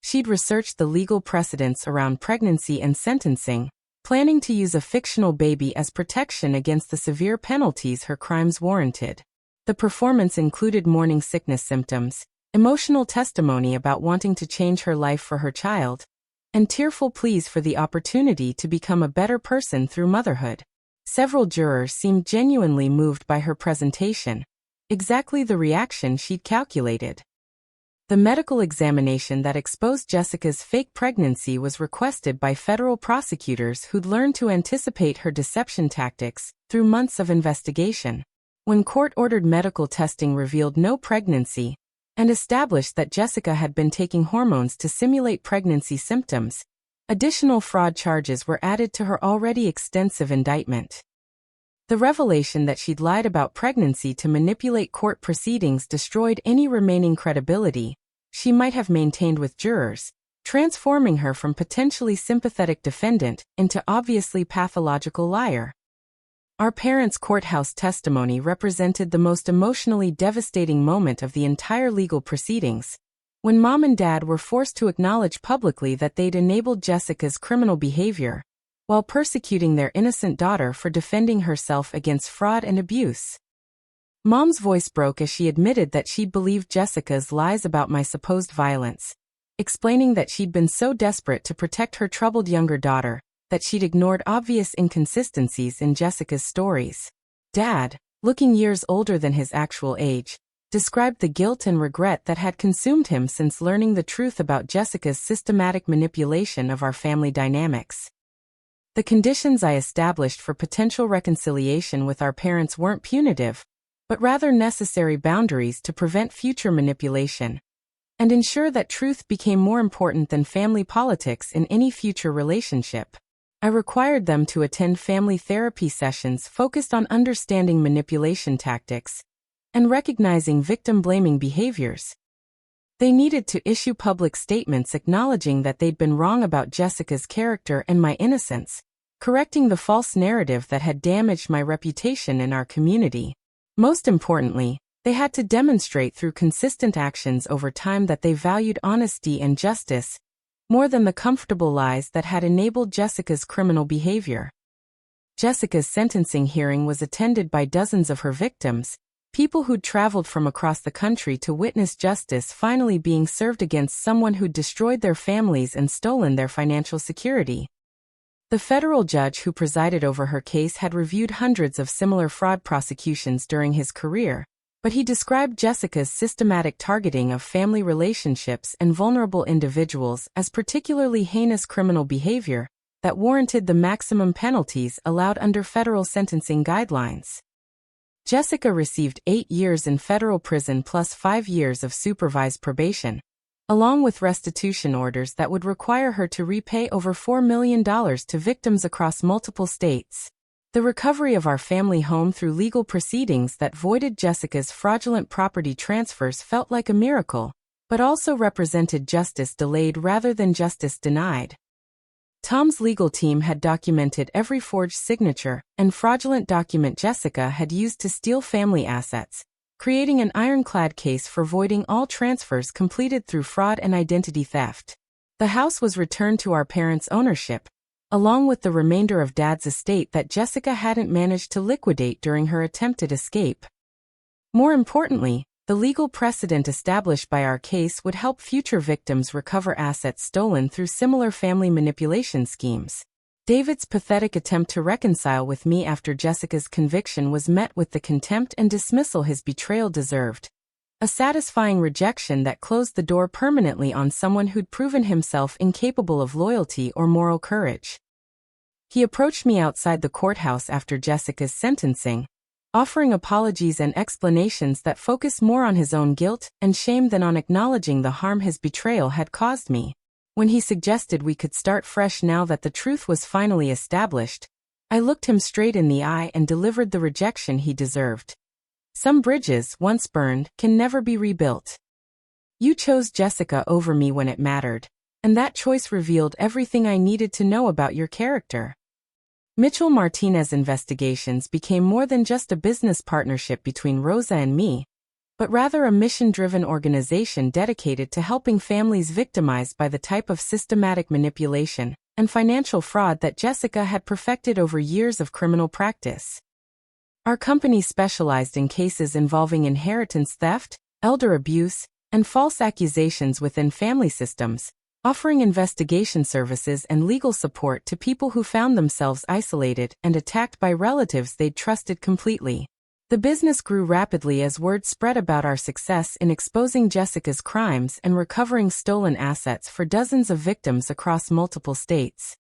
She'd researched the legal precedents around pregnancy and sentencing, planning to use a fictional baby as protection against the severe penalties her crimes warranted. The performance included morning sickness symptoms, emotional testimony about wanting to change her life for her child, and tearful pleas for the opportunity to become a better person through motherhood. Several jurors seemed genuinely moved by her presentation, exactly the reaction she'd calculated. The medical examination that exposed Jessica's fake pregnancy was requested by federal prosecutors who'd learned to anticipate her deception tactics through months of investigation. When court-ordered medical testing revealed no pregnancy and established that Jessica had been taking hormones to simulate pregnancy symptoms, additional fraud charges were added to her already extensive indictment. The revelation that she'd lied about pregnancy to manipulate court proceedings destroyed any remaining credibility she might have maintained with jurors, transforming her from potentially sympathetic defendant into obviously pathological liar. Our parents' courthouse testimony represented the most emotionally devastating moment of the entire legal proceedings, when Mom and Dad were forced to acknowledge publicly that they'd enabled Jessica's criminal behavior, while persecuting their innocent daughter for defending herself against fraud and abuse. Mom's voice broke as she admitted that she'd believed Jessica's lies about my supposed violence, explaining that she'd been so desperate to protect her troubled younger daughter that she'd ignored obvious inconsistencies in Jessica's stories. Dad, looking years older than his actual age, described the guilt and regret that had consumed him since learning the truth about Jessica's systematic manipulation of our family dynamics. The conditions I established for potential reconciliation with our parents weren't punitive, but rather necessary boundaries to prevent future manipulation and ensure that truth became more important than family politics in any future relationship. I required them to attend family therapy sessions focused on understanding manipulation tactics and recognizing victim-blaming behaviors. They needed to issue public statements acknowledging that they'd been wrong about Jessica's character and my innocence, correcting the false narrative that had damaged my reputation in our community. Most importantly, they had to demonstrate through consistent actions over time that they valued honesty and justice more than the comfortable lies that had enabled Jessica's criminal behavior. Jessica's sentencing hearing was attended by dozens of her victims, people who'd traveled from across the country to witness justice finally being served against someone who'd destroyed their families and stolen their financial security. The federal judge who presided over her case had reviewed hundreds of similar fraud prosecutions during his career, but he described Jessica's systematic targeting of family relationships and vulnerable individuals as particularly heinous criminal behavior that warranted the maximum penalties allowed under federal sentencing guidelines. Jessica received 8 years in federal prison plus 5 years of supervised probation, along with restitution orders that would require her to repay over $4 million to victims across multiple states. The recovery of our family home through legal proceedings that voided Jessica's fraudulent property transfers felt like a miracle, but also represented justice delayed rather than justice denied. Tom's legal team had documented every forged signature and fraudulent document Jessica had used to steal family assets, creating an ironclad case for voiding all transfers completed through fraud and identity theft. The house was returned to our parents' ownership, along with the remainder of Dad's estate that Jessica hadn't managed to liquidate during her attempted escape. More importantly, the legal precedent established by our case would help future victims recover assets stolen through similar family manipulation schemes. David's pathetic attempt to reconcile with me after Jessica's conviction was met with the contempt and dismissal his betrayal deserved. A satisfying rejection that closed the door permanently on someone who'd proven himself incapable of loyalty or moral courage. He approached me outside the courthouse after Jessica's sentencing, offering apologies and explanations that focused more on his own guilt and shame than on acknowledging the harm his betrayal had caused me. When he suggested we could start fresh now that the truth was finally established, I looked him straight in the eye and delivered the rejection he deserved. Some bridges, once burned, can never be rebuilt. You chose Jessica over me when it mattered, and that choice revealed everything I needed to know about your character. Mitchell Martinez Investigations became more than just a business partnership between Rosa and me, but rather a mission-driven organization dedicated to helping families victimized by the type of systematic manipulation and financial fraud that Jessica had perfected over years of criminal practice. Our company specialized in cases involving inheritance theft, elder abuse, and false accusations within family systems, offering investigation services and legal support to people who found themselves isolated and attacked by relatives they'd trusted completely. The business grew rapidly as word spread about our success in exposing Jessica's crimes and recovering stolen assets for dozens of victims across multiple states.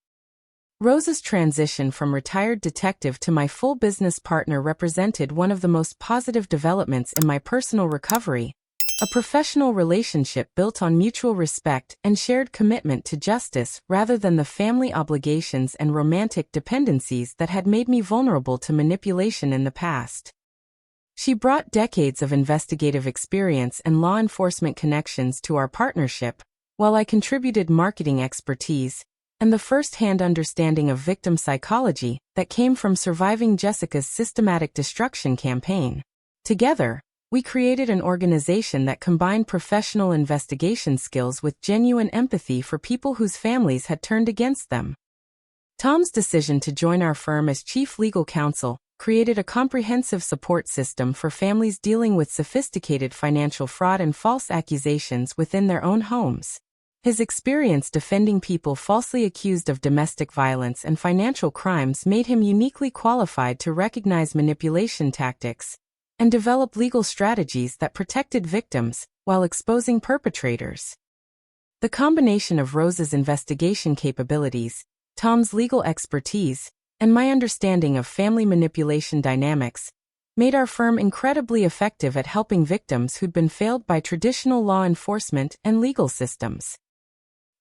Rosa's transition from retired detective to my full business partner represented one of the most positive developments in my personal recovery, a professional relationship built on mutual respect and shared commitment to justice rather than the family obligations and romantic dependencies that had made me vulnerable to manipulation in the past. She brought decades of investigative experience and law enforcement connections to our partnership, while I contributed marketing expertise and the first-hand understanding of victim psychology that came from surviving Jessica's systematic destruction campaign. Together, we created an organization that combined professional investigation skills with genuine empathy for people whose families had turned against them. Tom's decision to join our firm as chief legal counsel created a comprehensive support system for families dealing with sophisticated financial fraud and false accusations within their own homes. His experience defending people falsely accused of domestic violence and financial crimes made him uniquely qualified to recognize manipulation tactics and develop legal strategies that protected victims while exposing perpetrators. The combination of Rosa's investigation capabilities, Tom's legal expertise, and my understanding of family manipulation dynamics made our firm incredibly effective at helping victims who'd been failed by traditional law enforcement and legal systems.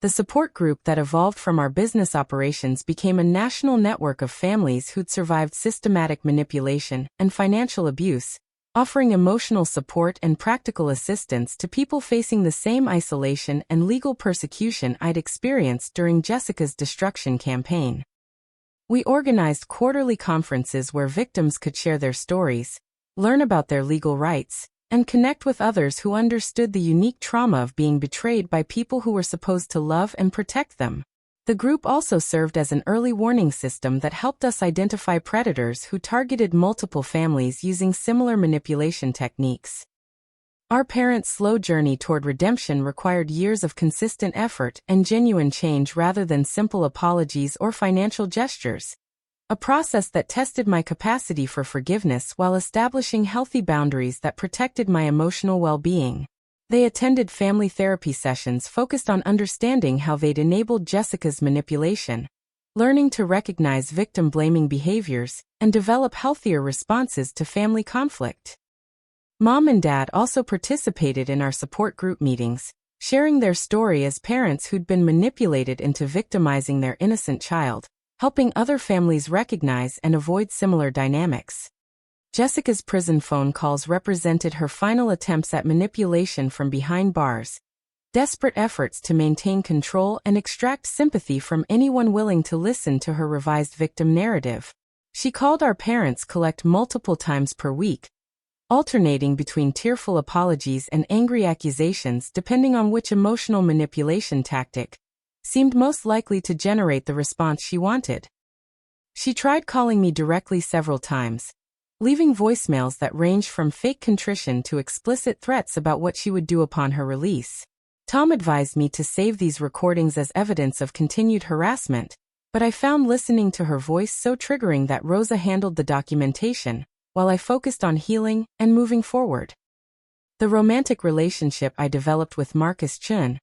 The support group that evolved from our business operations became a national network of families who'd survived systematic manipulation and financial abuse, offering emotional support and practical assistance to people facing the same isolation and legal persecution I'd experienced during Jessica's destruction campaign. We organized quarterly conferences where victims could share their stories, learn about their legal rights, and connect with others who understood the unique trauma of being betrayed by people who were supposed to love and protect them. The group also served as an early warning system that helped us identify predators who targeted multiple families using similar manipulation techniques. Our parents' slow journey toward redemption required years of consistent effort and genuine change rather than simple apologies or financial gestures, a process that tested my capacity for forgiveness while establishing healthy boundaries that protected my emotional well-being. They attended family therapy sessions focused on understanding how they'd enabled Jessica's manipulation, learning to recognize victim-blaming behaviors, and develop healthier responses to family conflict. Mom and Dad also participated in our support group meetings, sharing their story as parents who'd been manipulated into victimizing their innocent child, helping other families recognize and avoid similar dynamics. Jessica's prison phone calls represented her final attempts at manipulation from behind bars, desperate efforts to maintain control and extract sympathy from anyone willing to listen to her revised victim narrative. She called our parents collect multiple times per week, alternating between tearful apologies and angry accusations depending on which emotional manipulation tactic seemed most likely to generate the response she wanted. She tried calling me directly several times, leaving voicemails that ranged from fake contrition to explicit threats about what she would do upon her release. Tom advised me to save these recordings as evidence of continued harassment, but I found listening to her voice so triggering that Rosa handled the documentation, while I focused on healing and moving forward. The romantic relationship I developed with Marcus Chun,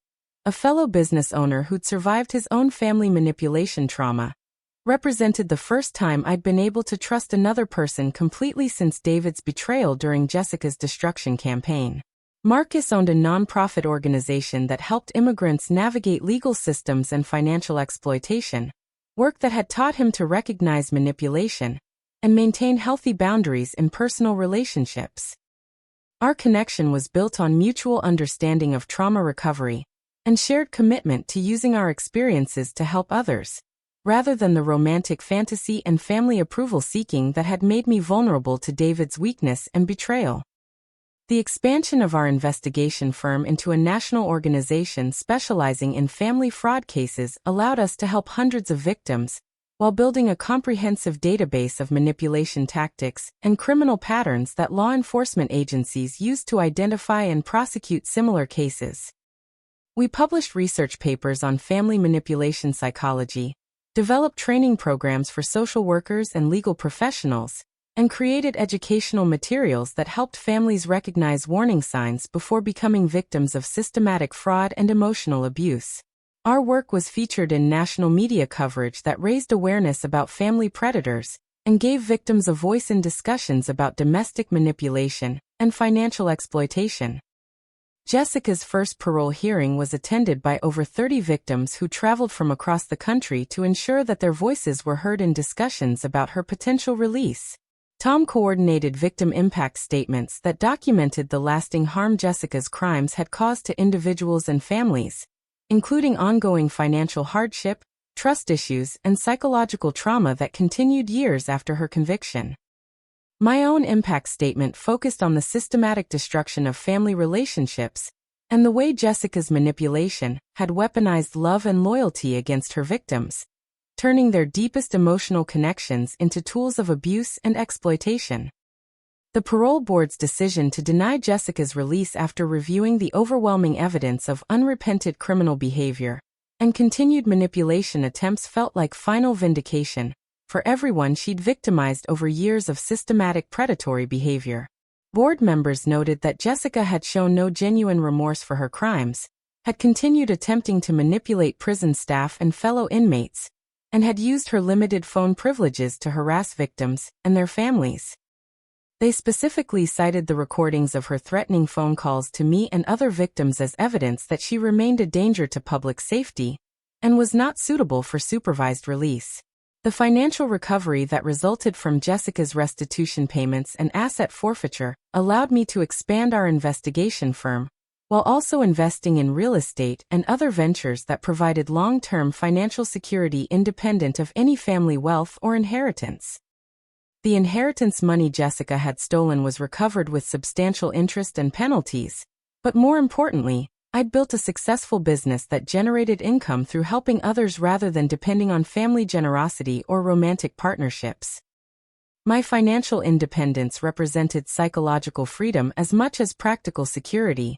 a fellow business owner who'd survived his own family manipulation trauma, represented the first time I'd been able to trust another person completely since David's betrayal during Jessica's destruction campaign. Marcus owned a nonprofit organization that helped immigrants navigate legal systems and financial exploitation, work that had taught him to recognize manipulation and maintain healthy boundaries in personal relationships. Our connection was built on mutual understanding of trauma recovery and shared commitment to using our experiences to help others, rather than the romantic fantasy and family approval seeking that had made me vulnerable to David's weakness and betrayal. The expansion of our investigation firm into a national organization specializing in family fraud cases allowed us to help hundreds of victims, while building a comprehensive database of manipulation tactics and criminal patterns that law enforcement agencies use to identify and prosecute similar cases. We published research papers on family manipulation psychology, developed training programs for social workers and legal professionals, and created educational materials that helped families recognize warning signs before becoming victims of systematic fraud and emotional abuse. Our work was featured in national media coverage that raised awareness about family predators and gave victims a voice in discussions about domestic manipulation and financial exploitation. Jessica's first parole hearing was attended by over 30 victims who traveled from across the country to ensure that their voices were heard in discussions about her potential release. Tom coordinated victim impact statements that documented the lasting harm Jessica's crimes had caused to individuals and families, including ongoing financial hardship, trust issues, and psychological trauma that continued years after her conviction. My own impact statement focused on the systematic destruction of family relationships and the way Jessica's manipulation had weaponized love and loyalty against her victims, turning their deepest emotional connections into tools of abuse and exploitation. The parole board's decision to deny Jessica's release after reviewing the overwhelming evidence of unrepented criminal behavior and continued manipulation attempts felt like final vindication for everyone she'd victimized over years of systematic predatory behavior. Board members noted that Jessica had shown no genuine remorse for her crimes, had continued attempting to manipulate prison staff and fellow inmates, and had used her limited phone privileges to harass victims and their families. They specifically cited the recordings of her threatening phone calls to me and other victims as evidence that she remained a danger to public safety and was not suitable for supervised release. The financial recovery that resulted from Jessica's restitution payments and asset forfeiture allowed me to expand our investigation firm, while also investing in real estate and other ventures that provided long-term financial security independent of any family wealth or inheritance. The inheritance money Jessica had stolen was recovered with substantial interest and penalties, but more importantly, I'd built a successful business that generated income through helping others rather than depending on family generosity or romantic partnerships. My financial independence represented psychological freedom as much as practical security,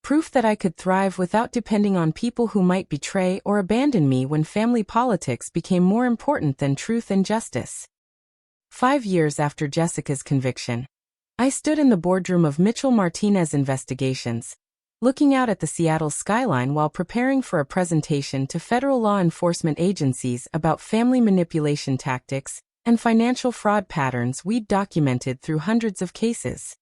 proof that I could thrive without depending on people who might betray or abandon me when family politics became more important than truth and justice. 5 years after Jessica's conviction, I stood in the boardroom of Mitchell Martinez Investigations, looking out at the Seattle skyline while preparing for a presentation to federal law enforcement agencies about family manipulation tactics and financial fraud patterns we'd documented through hundreds of cases.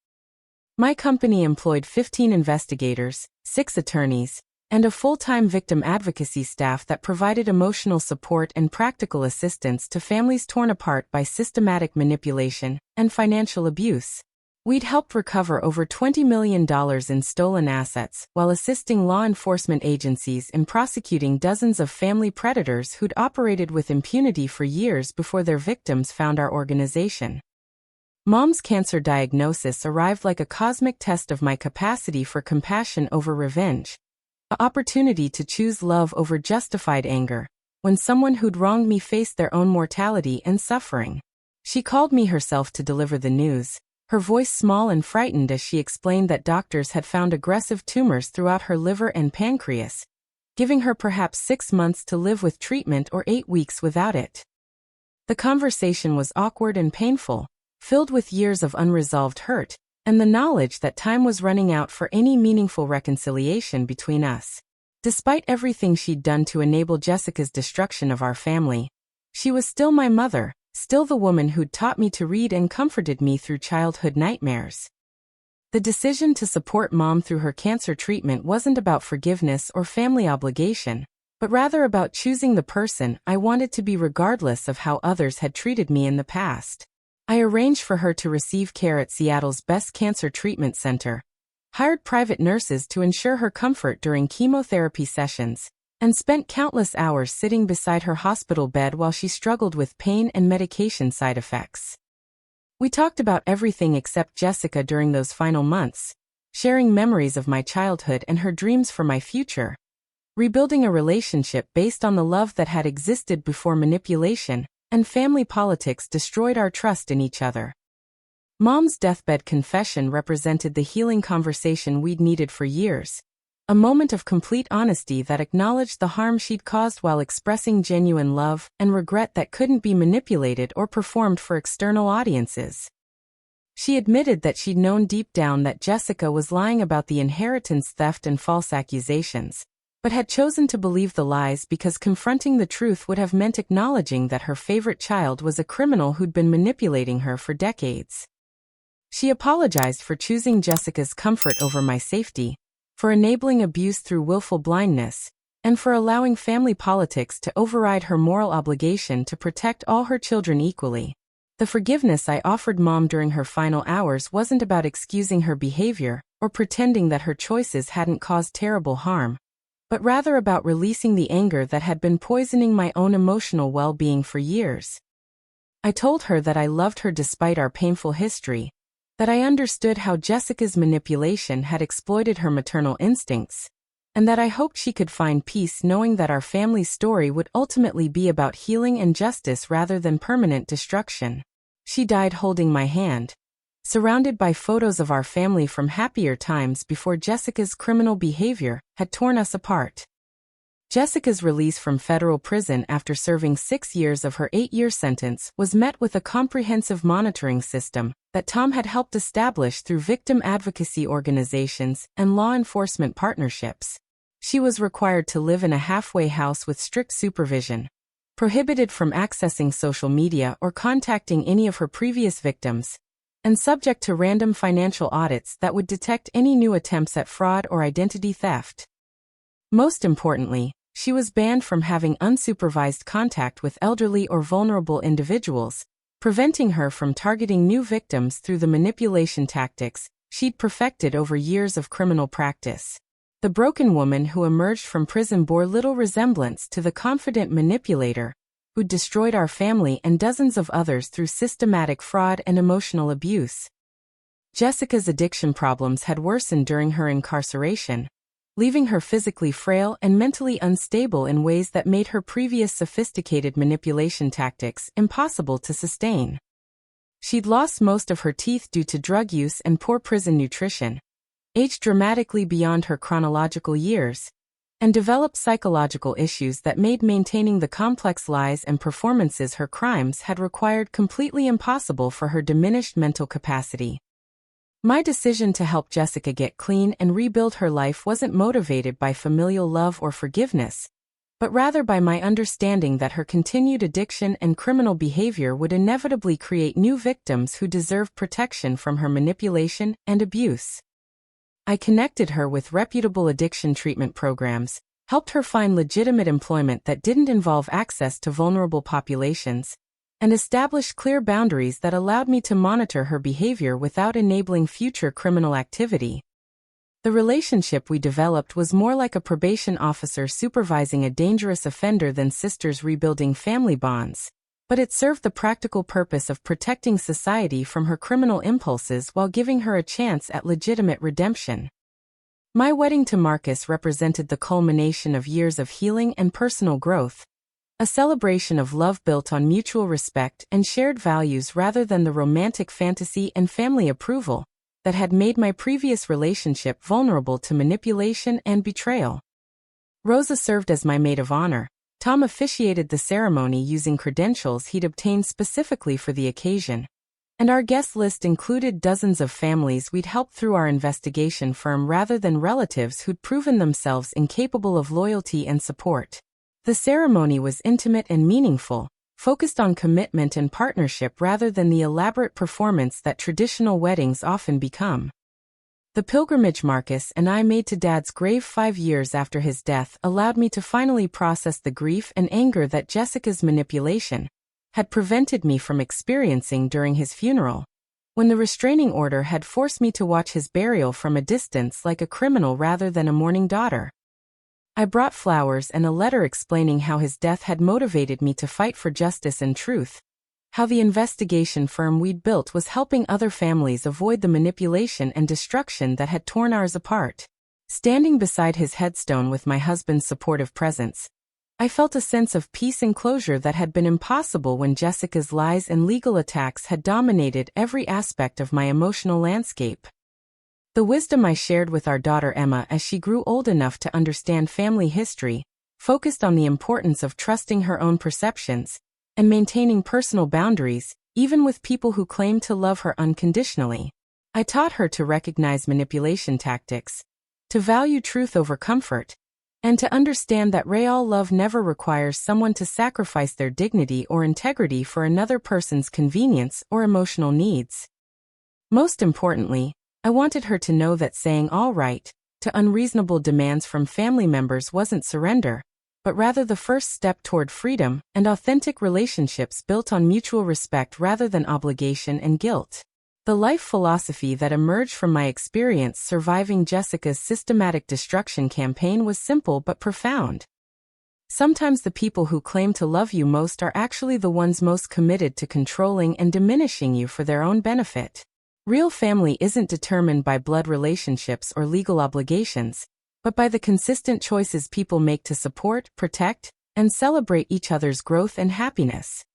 My company employed 15 investigators, 6 attorneys, and a full-time victim advocacy staff that provided emotional support and practical assistance to families torn apart by systematic manipulation and financial abuse. We'd helped recover over $20 million in stolen assets while assisting law enforcement agencies in prosecuting dozens of family predators who'd operated with impunity for years before their victims found our organization. Mom's cancer diagnosis arrived like a cosmic test of my capacity for compassion over revenge, an opportunity to choose love over justified anger, when someone who'd wronged me faced their own mortality and suffering. She called me herself to deliver the news, her voice small and frightened as she explained that doctors had found aggressive tumors throughout her liver and pancreas, giving her perhaps 6 months to live with treatment or 8 weeks without it. The conversation was awkward and painful, filled with years of unresolved hurt, and the knowledge that time was running out for any meaningful reconciliation between us. Despite everything she'd done to enable Jessica's destruction of our family, she was still my mother, still the woman who'd taught me to read and comforted me through childhood nightmares. The decision to support Mom through her cancer treatment wasn't about forgiveness or family obligation, but rather about choosing the person I wanted to be regardless of how others had treated me in the past. I arranged for her to receive care at Seattle's best cancer treatment center, hired private nurses to ensure her comfort during chemotherapy sessions, and spent countless hours sitting beside her hospital bed while she struggled with pain and medication side effects. We talked about everything except Jessica during those final months, sharing memories of my childhood and her dreams for my future, rebuilding a relationship based on the love that had existed before manipulation, and family politics destroyed our trust in each other. Mom's deathbed confession represented the healing conversation we'd needed for years. A moment of complete honesty that acknowledged the harm she'd caused while expressing genuine love and regret that couldn't be manipulated or performed for external audiences. She admitted that she'd known deep down that Jessica was lying about the inheritance theft and false accusations, but had chosen to believe the lies because confronting the truth would have meant acknowledging that her favorite child was a criminal who'd been manipulating her for decades. She apologized for choosing Jessica's comfort over my safety, for enabling abuse through willful blindness, and for allowing family politics to override her moral obligation to protect all her children equally. The forgiveness I offered Mom during her final hours wasn't about excusing her behavior or pretending that her choices hadn't caused terrible harm, but rather about releasing the anger that had been poisoning my own emotional well-being for years. I told her that I loved her despite our painful history, that I understood how Jessica's manipulation had exploited her maternal instincts, and that I hoped she could find peace knowing that our family's story would ultimately be about healing and justice rather than permanent destruction. She died holding my hand, surrounded by photos of our family from happier times before Jessica's criminal behavior had torn us apart. Jessica's release from federal prison after serving 6 years of her 8-year sentence was met with a comprehensive monitoring system that Tom had helped establish through victim advocacy organizations and law enforcement partnerships. She was required to live in a halfway house with strict supervision, prohibited from accessing social media or contacting any of her previous victims, and subject to random financial audits that would detect any new attempts at fraud or identity theft. Most importantly, she was banned from having unsupervised contact with elderly or vulnerable individuals, preventing her from targeting new victims through the manipulation tactics she'd perfected over years of criminal practice. The broken woman who emerged from prison bore little resemblance to the confident manipulator who destroyed our family and dozens of others through systematic fraud and emotional abuse. Jessica's addiction problems had worsened during her incarceration, leaving her physically frail and mentally unstable in ways that made her previous sophisticated manipulation tactics impossible to sustain. She'd lost most of her teeth due to drug use and poor prison nutrition, aged dramatically beyond her chronological years, and developed psychological issues that made maintaining the complex lies and performances her crimes had required completely impossible for her diminished mental capacity. My decision to help Jessica get clean and rebuild her life wasn't motivated by familial love or forgiveness, but rather by my understanding that her continued addiction and criminal behavior would inevitably create new victims who deserved protection from her manipulation and abuse. I connected her with reputable addiction treatment programs, helped her find legitimate employment that didn't involve access to vulnerable populations, and established clear boundaries that allowed me to monitor her behavior without enabling future criminal activity. The relationship we developed was more like a probation officer supervising a dangerous offender than sisters rebuilding family bonds, but it served the practical purpose of protecting society from her criminal impulses while giving her a chance at legitimate redemption. My wedding to Marcus represented the culmination of years of healing and personal growth, a celebration of love built on mutual respect and shared values rather than the romantic fantasy and family approval that had made my previous relationship vulnerable to manipulation and betrayal. Rosa served as my maid of honor. Tom officiated the ceremony using credentials he'd obtained specifically for the occasion, and our guest list included dozens of families we'd helped through our investigation firm rather than relatives who'd proven themselves incapable of loyalty and support. The ceremony was intimate and meaningful, focused on commitment and partnership rather than the elaborate performance that traditional weddings often become. The pilgrimage Marcus and I made to Dad's grave 5 years after his death allowed me to finally process the grief and anger that Jessica's manipulation had prevented me from experiencing during his funeral, when the restraining order had forced me to watch his burial from a distance like a criminal rather than a mourning daughter. I brought flowers and a letter explaining how his death had motivated me to fight for justice and truth, how the investigation firm we'd built was helping other families avoid the manipulation and destruction that had torn ours apart. Standing beside his headstone with my husband's supportive presence, I felt a sense of peace and closure that had been impossible when Jessica's lies and legal attacks had dominated every aspect of my emotional landscape. The wisdom I shared with our daughter Emma as she grew old enough to understand family history focused on the importance of trusting her own perceptions and maintaining personal boundaries, even with people who claim to love her unconditionally. I taught her to recognize manipulation tactics, to value truth over comfort, and to understand that real love never requires someone to sacrifice their dignity or integrity for another person's convenience or emotional needs. Most importantly, I wanted her to know that saying all right to unreasonable demands from family members wasn't surrender, but rather the first step toward freedom and authentic relationships built on mutual respect rather than obligation and guilt. The life philosophy that emerged from my experience surviving Jessica's systematic destruction campaign was simple but profound. Sometimes the people who claim to love you most are actually the ones most committed to controlling and diminishing you for their own benefit. Real family isn't determined by blood relationships or legal obligations, but by the consistent choices people make to support, protect, and celebrate each other's growth and happiness.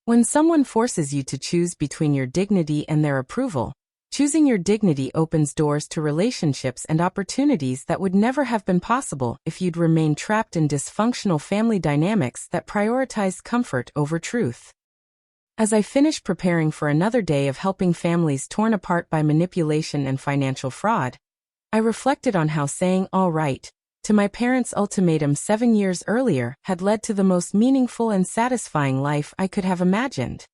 When someone forces you to choose between your dignity and their approval, choosing your dignity opens doors to relationships and opportunities that would never have been possible if you'd remained trapped in dysfunctional family dynamics that prioritized comfort over truth. As I finished preparing for another day of helping families torn apart by manipulation and financial fraud, I reflected on how saying all right to my parents' ultimatum 7 years earlier had led to the most meaningful and satisfying life I could have imagined.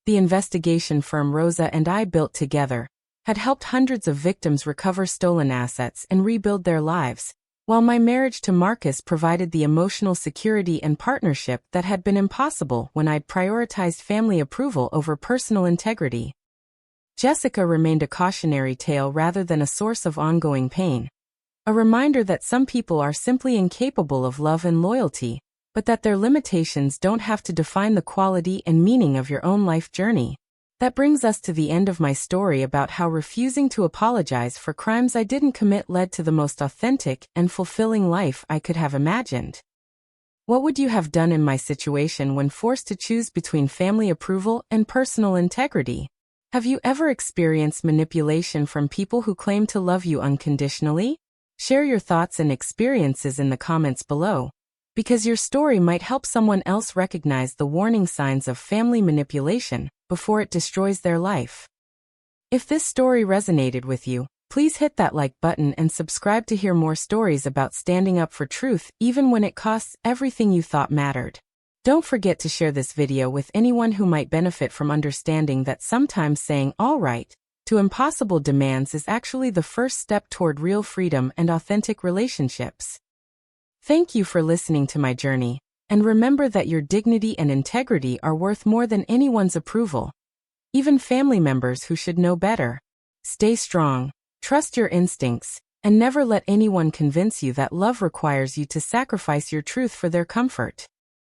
The investigation firm Rosa and I built together had helped hundreds of victims recover stolen assets and rebuild their lives, while my marriage to Marcus provided the emotional security and partnership that had been impossible when I'd prioritized family approval over personal integrity. Jessica remained a cautionary tale rather than a source of ongoing pain, a reminder that some people are simply incapable of love and loyalty, but that their limitations don't have to define the quality and meaning of your own life journey. That brings us to the end of my story about how refusing to apologize for crimes I didn't commit led to the most authentic and fulfilling life I could have imagined. What would you have done in my situation when forced to choose between family approval and personal integrity? Have you ever experienced manipulation from people who claim to love you unconditionally? Share your thoughts and experiences in the comments below, because your story might help someone else recognize the warning signs of family manipulation before it destroys their life. If this story resonated with you, please hit that like button and subscribe to hear more stories about standing up for truth even when it costs everything you thought mattered. Don't forget to share this video with anyone who might benefit from understanding that sometimes saying all right to impossible demands is actually the first step toward real freedom and authentic relationships. Thank you for listening to my journey, and remember that your dignity and integrity are worth more than anyone's approval, even family members who should know better. Stay strong, trust your instincts, and never let anyone convince you that love requires you to sacrifice your truth for their comfort.